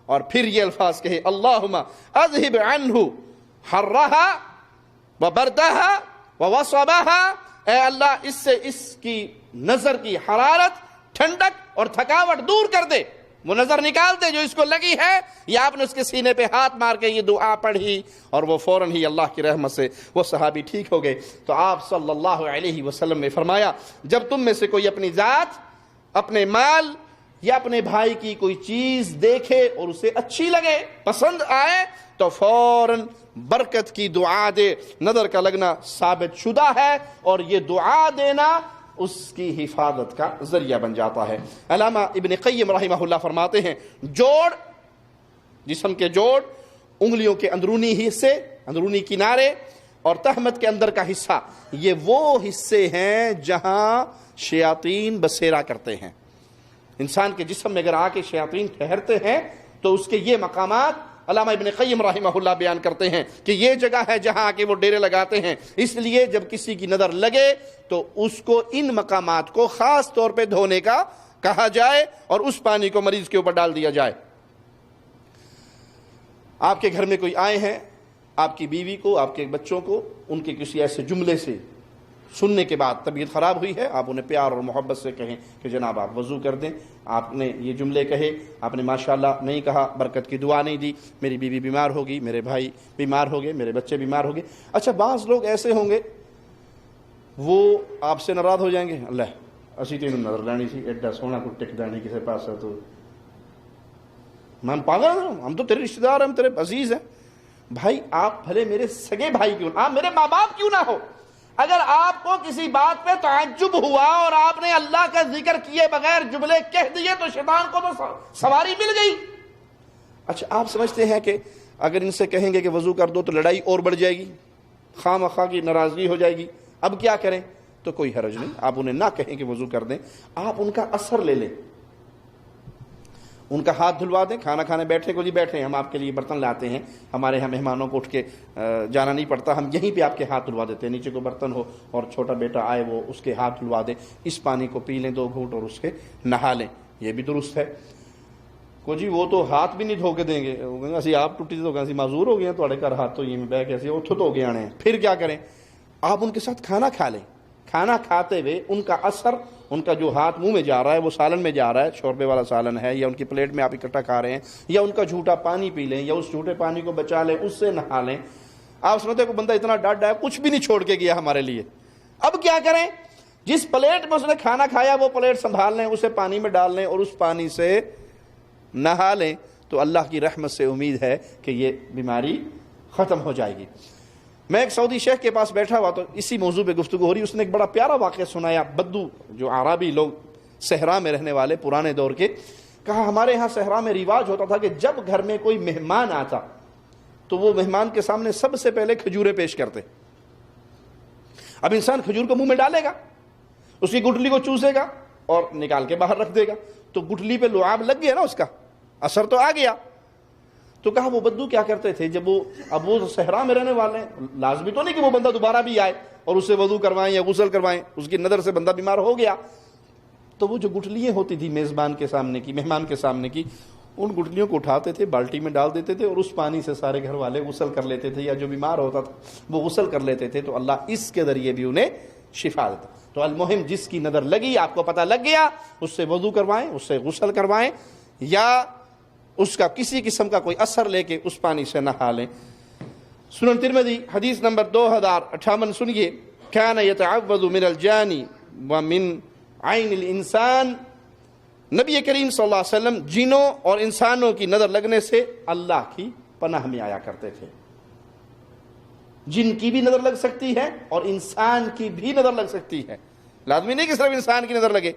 اور پھر یہ الفاظ کہے، اللہم اذہب عنہ حرہا وبردہا ووصبہا، اے اللہ اس سے اس کی نظر کی حرارت، ٹھنڈک اور تھکاوٹ دور کر دے، وہ نظر نکال دے جو اس کو لگی ہے۔ یا آپ نے اس کے سینے پہ ہاتھ مار کے یہ دعا پڑھی، اور وہ فوراً ہی اللہ کی رحمت سے وہ صحابی ٹھیک ہو گئے۔ تو آپ صلی اللہ علیہ وسلم نے فرمایا، جب تم میں سے کوئی اپنی ذات، اپنے مال یا اپنے بھائی کی کوئی چیز دیکھے اور اسے اچھی لگے، پسند آئے، تو فوراً برکت کی دعا دے۔ نظر کا لگنا ثابت شدہ ہے، اور یہ دعا دینا اس کی حفاظت کا ذریعہ بن جاتا ہے۔ علامہ ابن قیم رحمہ اللہ فرماتے ہیں، جوڑ، جسم کے جوڑ، انگلیوں کے اندرونی حصے، اندرونی کنارے، اور تہمت کے اندر کا حصہ، یہ وہ حصے ہیں جہاں شیاطین بسیرا کرتے ہیں۔ انسان کے جسم میں اگر آ کے شیاطین ٹھہرتے ہیں تو اس کے یہ مقامات علامہ ابن قیم رحمہ اللہ بیان کرتے ہیں کہ یہ جگہ ہے جہاں کہ وہ ڈیرے لگاتے ہیں۔ اس لیے جب کسی کی نظر لگے تو اس کو ان مقامات کو خاص طور پہ دھونے کا کہا جائے، اور اس پانی کو مریض کے اوپر ڈال دیا جائے۔ آپ کے گھر میں کوئی آئے ہیں، آپ کی بیوی کو، آپ کے بچوں کو ان کے کسی ایسے جملے سے سننے کے بعد طبیعت خراب ہوئی ہے، آپ انہیں پیار اور محبت سے کہیں کہ جناب آپ وضو کر دیں، آپ نے یہ جملے کہے، آپ نے ماشاءاللہ نہیں کہا، برکت کی دعا نہیں دی، میری بیوی بیمار ہوگی، میرے بھائی بیمار ہو گئے، میرے بچے بیمار ہو گئے۔ اچھا، بعض لوگ ایسے ہوں گے وہ آپ سے ناراض ہو جائیں گے، اللہ اسی تینوں نظر لانی سی، ایڈا سونا کو ٹکدا نہیں کسی پاس ہے، تو ہم پاگل ہیں، ہم تو تیرے رشتے دار ہیں، ہم تیرے عزیز ہیں۔ بھائی آپ بھلے میرے سگے بھائی کیوں، آپ میرے ماں باپ کیوں نہ ہو، اگر آپ کو کسی بات پہ تعجب ہوا اور آپ نے اللہ کا ذکر کیے بغیر جملے کہہ دیے تو شیطان کو تو سواری مل گئی۔ اچھا، آپ سمجھتے ہیں کہ اگر ان سے کہیں گے کہ وضو کر دو تو لڑائی اور بڑھ جائے گی؟ خواہ مخواہ کی ناراضگی ہو جائے گی. اب کیا کریں؟ تو کوئی حرج نہیں، آپ انہیں نہ کہیں کہ وضو کر دیں، آپ ان کا اثر لے لیں، ان کا ہاتھ دھلوا دیں. کھانا کھانے بیٹھے کو جی بیٹھے ہیں، ہم آپ کے لیے برتن لاتے ہیں، ہمارے یہاں مہمانوں کو اٹھ کے جانا نہیں پڑتا، ہم یہیں پہ آپ کے ہاتھ دھلوا دیتے ہیں. نیچے کو برتن ہو اور چھوٹا بیٹا آئے وہ اس کے ہاتھ دھلوا دیں، اس پانی کو پی لیں 2 گھونٹ اور اس کے نہا لیں، یہ بھی درست ہے. کو جی وہ تو ہاتھ بھی نہیں دھو کے دیں گے، اسی آپ ٹوٹی تو اسی معذور ہو گئے ہیں تھوڑے گھر ہاتھ تو یہ بہ کے ایسے اتھو تو ہو گئے آنے. پھر کیا کریں؟ آپ ان کے ساتھ کھانا کھا لیں. کھانا کھاتے ہوئے ان کا اثر، ان کا جو ہاتھ منہ میں جا رہا ہے وہ سالن میں جا رہا ہے، شوربے والا سالن ہے یا ان کی پلیٹ میں آپ اکٹھا کھا رہے ہیں، یا ان کا جھوٹا پانی پی لیں یا اس جھوٹے پانی کو بچا لیں، اس سے نہا لیں. آپ سمجھتے کو بندہ اتنا ڈاٹ ڈایا کچھ بھی نہیں چھوڑ کے گیا ہمارے لیے. اب کیا کریں؟ جس پلیٹ میں اس نے کھانا کھایا وہ پلیٹ سنبھال لیں، اسے پانی میں ڈال لیں اور اس پانی سے نہا لیں. تو اللہ کی رحمت سے امید ہے کہ یہ بیماری ختم ہو جائے گی. میں ایک سعودی شیخ کے پاس بیٹھا ہوا تو اسی موضوع پہ گفتگو ہو رہی، اس نے ایک بڑا پیارا واقعہ سنایا. بدو جو عربی لوگ صحرا میں رہنے والے پرانے دور کے، کہا ہمارے ہاں صحرا میں رواج ہوتا تھا کہ جب گھر میں کوئی مہمان آتا تو وہ مہمان کے سامنے سب سے پہلے کھجوریں پیش کرتے. اب انسان کھجور کو منہ میں ڈالے گا، اس کی گٹلی کو چوسے گا اور نکال کے باہر رکھ دے گا، تو گٹلی پہ لعاب لگ گیا نا، اس کا اثر تو آ گیا. تو کہا وہ بدو کیا کرتے تھے جب اب وہ صحرا میں رہنے والے ہیں، لازمی تو نہیں کہ وہ بندہ دوبارہ بھی آئے اور اس سے وضو کروائیں یا غسل کروائیں، اس کی نظر سے بندہ بیمار ہو گیا. تو وہ جو گٹلیاں ہوتی تھی میزبان کے سامنے کی، مہمان کے سامنے کی، ان گٹلیوں کو اٹھاتے تھے، بالٹی میں ڈال دیتے تھے اور اس پانی سے سارے گھر والے غسل کر لیتے تھے، یا جو بیمار ہوتا تھا وہ غسل کر لیتے تھے. تو اللہ اس کے ذریعے بھی انہیں شفا دیتا. تو المہم جس کی نظر لگی، آپ کو پتہ لگ گیا، اس سے وضو کروائیں، اس سے غسل کروائیں، یا اس کا کسی قسم کا کوئی اثر لے کے اس پانی سے نہا لیں. سنن ترمذی حدیث نمبر 2058 سنیے. کان یتعوذ من الجان ومن عین الانسان، نبی کریم صلی اللہ علیہ وسلم جنوں اور انسانوں کی نظر لگنے سے اللہ کی پناہ میں آیا کرتے تھے. جن کی بھی نظر لگ سکتی ہے اور انسان کی بھی نظر لگ سکتی ہے، لازمی نہیں کہ صرف انسان کی نظر لگے.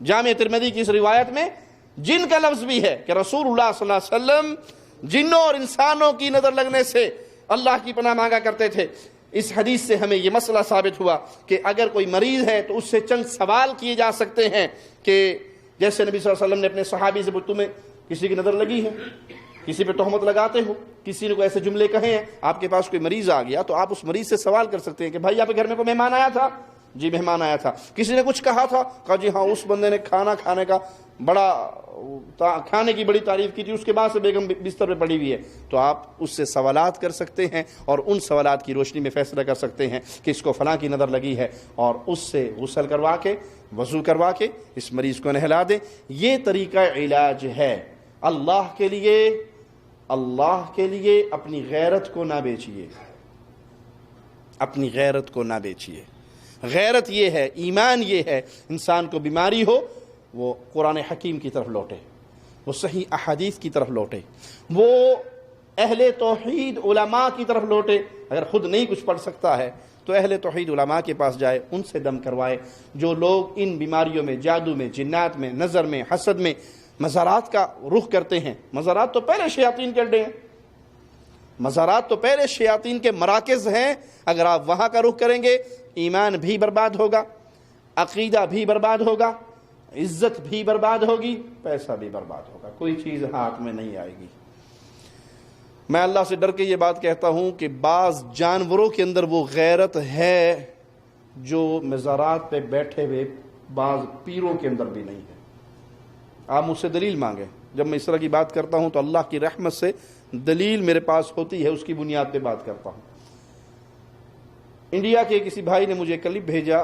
جامع ترمذی کی اس روایت میں جن کا لفظ بھی ہے کہ رسول اللہ صلی اللہ علیہ وسلم جنوں اور انسانوں کی نظر لگنے سے اللہ کی پناہ مانگا کرتے تھے. اس حدیث سے ہمیں یہ مسئلہ ثابت ہوا کہ اگر کوئی مریض ہے تو اس سے چند سوال کیے جا سکتے ہیں، کہ جیسے نبی صلی اللہ علیہ وسلم نے اپنے صحابی سے پوچھا تمہیں کسی کی نظر لگی ہے، کسی پہ تہمت لگاتے ہو، کسی نے کوئی ایسے جملے کہے ہیں، آپ کے پاس کوئی مریض آ گیا تو آپ اس مریض سے سوال کر سکتے ہیں کہ بھائی آپ کے گھر میں کوئی مہمان آیا تھا؟ جی مہمان آیا تھا. کسی نے کچھ کہا تھا؟ کہا جی ہاں اس بندے نے کھانا کھانے کا کھانے کی بڑی تعریف کی تھی، اس کے بعد سے بیگم بستر پہ پڑی ہوئی ہے. تو آپ اس سے سوالات کر سکتے ہیں اور ان سوالات کی روشنی میں فیصلہ کر سکتے ہیں کہ اس کو فلاں کی نظر لگی ہے، اور اس سے غسل کروا کے وضو کروا کے اس مریض کو نہلا دیں. یہ طریقہ علاج ہے. اللہ کے لیے اپنی غیرت کو نہ بیچیے، اپنی غیرت کو نہ بیچیے. غیرت یہ ہے، ایمان یہ ہے، انسان کو بیماری ہو وہ قرآن حکیم کی طرف لوٹے، وہ صحیح احادیث کی طرف لوٹے، وہ اہل توحید علماء کی طرف لوٹے. اگر خود نہیں کچھ پڑھ سکتا ہے تو اہل توحید علماء کے پاس جائے، ان سے دم کروائے. جو لوگ ان بیماریوں میں، جادو میں، جنات میں، نظر میں، حسد میں، مزارات کا رخ کرتے ہیں، مزارات تو پہلے شیاطین کے اڈے ہیں، مزارات تو پہلے شیاطین کے مراکز ہیں. اگر آپ وہاں کا رخ کریں گے ایمان بھی برباد ہوگا، عقیدہ بھی برباد ہوگا، عزت بھی برباد ہوگی، پیسہ بھی برباد ہوگا، کوئی چیز ہاتھ میں نہیں آئے گی. میں اللہ سے ڈر کے یہ بات کہتا ہوں کہ بعض جانوروں کے اندر وہ غیرت ہے جو مزارات پہ بیٹھے ہوئے بعض پیروں کے اندر بھی نہیں ہے. آپ مجھ سے دلیل مانگیں. جب میں اس طرح کی بات کرتا ہوں تو اللہ کی رحمت سے دلیل میرے پاس ہوتی ہے، اس کی بنیاد پہ بات کرتا ہوں. انڈیا کے کسی بھائی نے مجھے کلپ بھیجا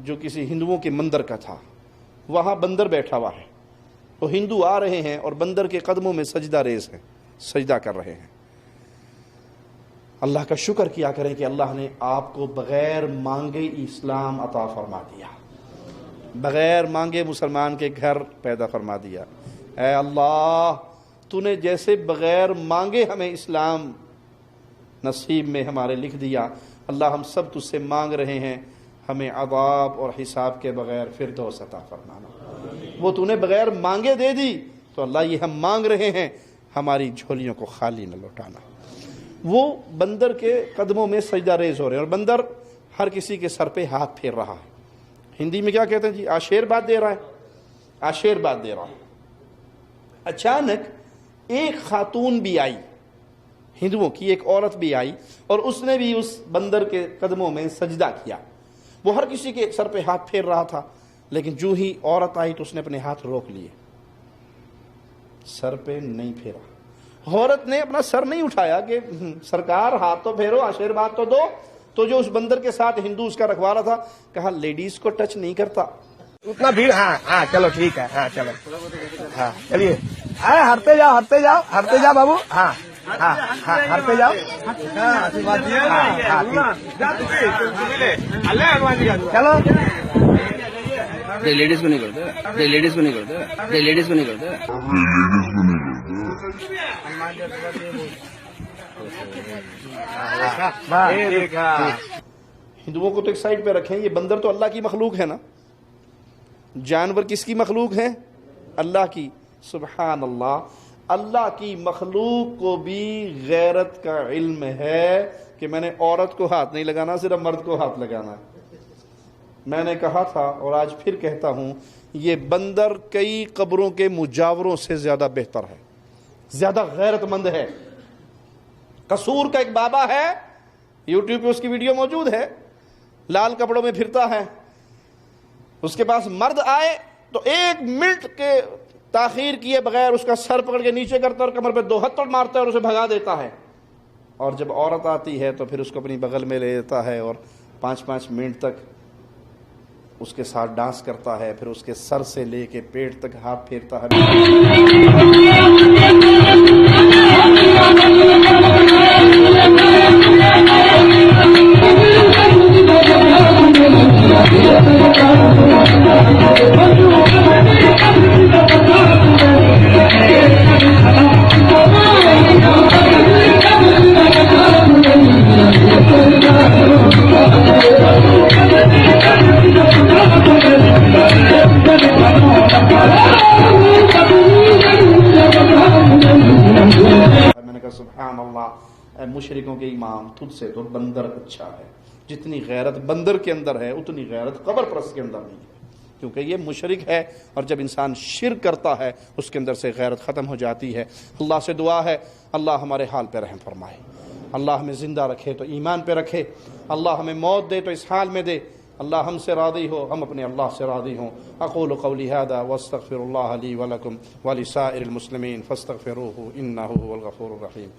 جو کسی ہندوؤں کے مندر کا تھا. وہاں بندر بیٹھا ہوا ہے، تو ہندو آ رہے ہیں اور بندر کے قدموں میں سجدہ ریز ہے، سجدہ کر رہے ہیں. اللہ کا شکر کیا کریں کہ اللہ نے آپ کو بغیر مانگے اسلام عطا فرما دیا، بغیر مانگے مسلمان کے گھر پیدا فرما دیا. اے اللہ، تو نے جیسے بغیر مانگے ہمیں اسلام نصیب میں ہمارے لکھ دیا، اللہ ہم سب تجھ سے مانگ رہے ہیں ہمیں عذاب اور حساب کے بغیر فردوس عطا فرمانا. وہ تو نے بغیر مانگے دے دی، تو اللہ یہ ہم مانگ رہے ہیں ہماری جھولیوں کو خالی نہ لوٹانا. وہ بندر کے قدموں میں سجدہ ریز ہو رہے ہیں اور بندر ہر کسی کے سر پہ ہاتھ پھیر رہا ہے. ہندی میں کیا کہتے ہیں جی؟ آشیرواد دے رہا ہے، آشیرواد دے رہا ہے. اچانک ایک خاتون بھی آئی، ہندوؤں کی ایک عورت بھی آئی اور اس نے بھی اس بندر کے قدموں میں سجدہ کیا. وہ ہر کسی کے سر پہ ہاتھ پھیر رہا تھا، لیکن جو ہی عورت آئی تو اس نے اپنے ہاتھ روک لیے، سر پہ نہیں پھیرا. عورت نے اپنا سر نہیں اٹھایا کہ سرکار ہاتھ تو پھیرو، آشیرواد تو دو. تو جو اس بندر کے ساتھ ہندو اس کا رکھوالا تھا کہا لیڈیز کو ٹچ نہیں کرتا. اتنا بھیڑ. ہاں چلو ٹھیک ہے. ہاں چلو ہاں چلیے. ہرتے جاؤ بابو. ہاں ہرتے جاؤ. چلو لیڈیز کو نہیں کرتے، لیڈیز کو نہیں کرتے، لیڈیز کو نہیں کرتے. ہندوؤں کو تو ایک سائڈ پہ رکھیں، یہ بندر تو اللہ کی مخلوق ہے نا. جانور کس کی مخلوق ہے؟ اللہ کی. سبحان اللہ. اللہ کی مخلوق کو بھی غیرت کا علم ہے کہ میں نے عورت کو ہاتھ نہیں لگانا، صرف مرد کو ہاتھ لگانا ہے. میں نے کہا تھا اور آج پھر کہتا ہوں، یہ بندر کئی قبروں کے مجاوروں سے زیادہ بہتر ہے، زیادہ غیرت مند ہے. قصور کا ایک بابا ہے، یوٹیوب پہ اس کی ویڈیو موجود ہے، لال کپڑوں میں پھرتا ہے. اس کے پاس مرد آئے تو 1 منٹ کے تاخیر کیے بغیر اس کا سر پکڑ کے نیچے کرتا ہے اور کمر پہ 2 ہتھوڑ مارتا ہے اور اسے بھگا دیتا ہے. اور جب عورت آتی ہے تو پھر اس کو اپنی بغل میں لے لیتا ہے اور 5 منٹ تک اس کے ساتھ ڈانس کرتا ہے. پھر اس کے سر سے لے کے پیٹ تک ہاتھ پھیرتا ہے. میں نے کہا سبحان اللہ، اے مشرکوں کے امام، تجھ سے تو بندر اچھا ہے. جتنی غیرت بندر کے اندر ہے اتنی غیرت قبر پرست کے اندر نہیں ہے، کیونکہ یہ مشرک ہے اور جب انسان شرک کرتا ہے اس کے اندر سے غیرت ختم ہو جاتی ہے. اللہ سے دعا ہے اللہ ہمارے حال پہ رحم فرمائے، اللہ ہمیں زندہ رکھے تو ایمان پہ رکھے، اللہ ہمیں موت دے تو اس حال میں دے، اللہ ہم سے راضی ہو، ہم اپنے اللہ سے راضی ہوں. اقول قولی هذا واستغفر الله لي ولكم ولسائر المسلمين فاستغفروه انه هو الغفور الرحيم.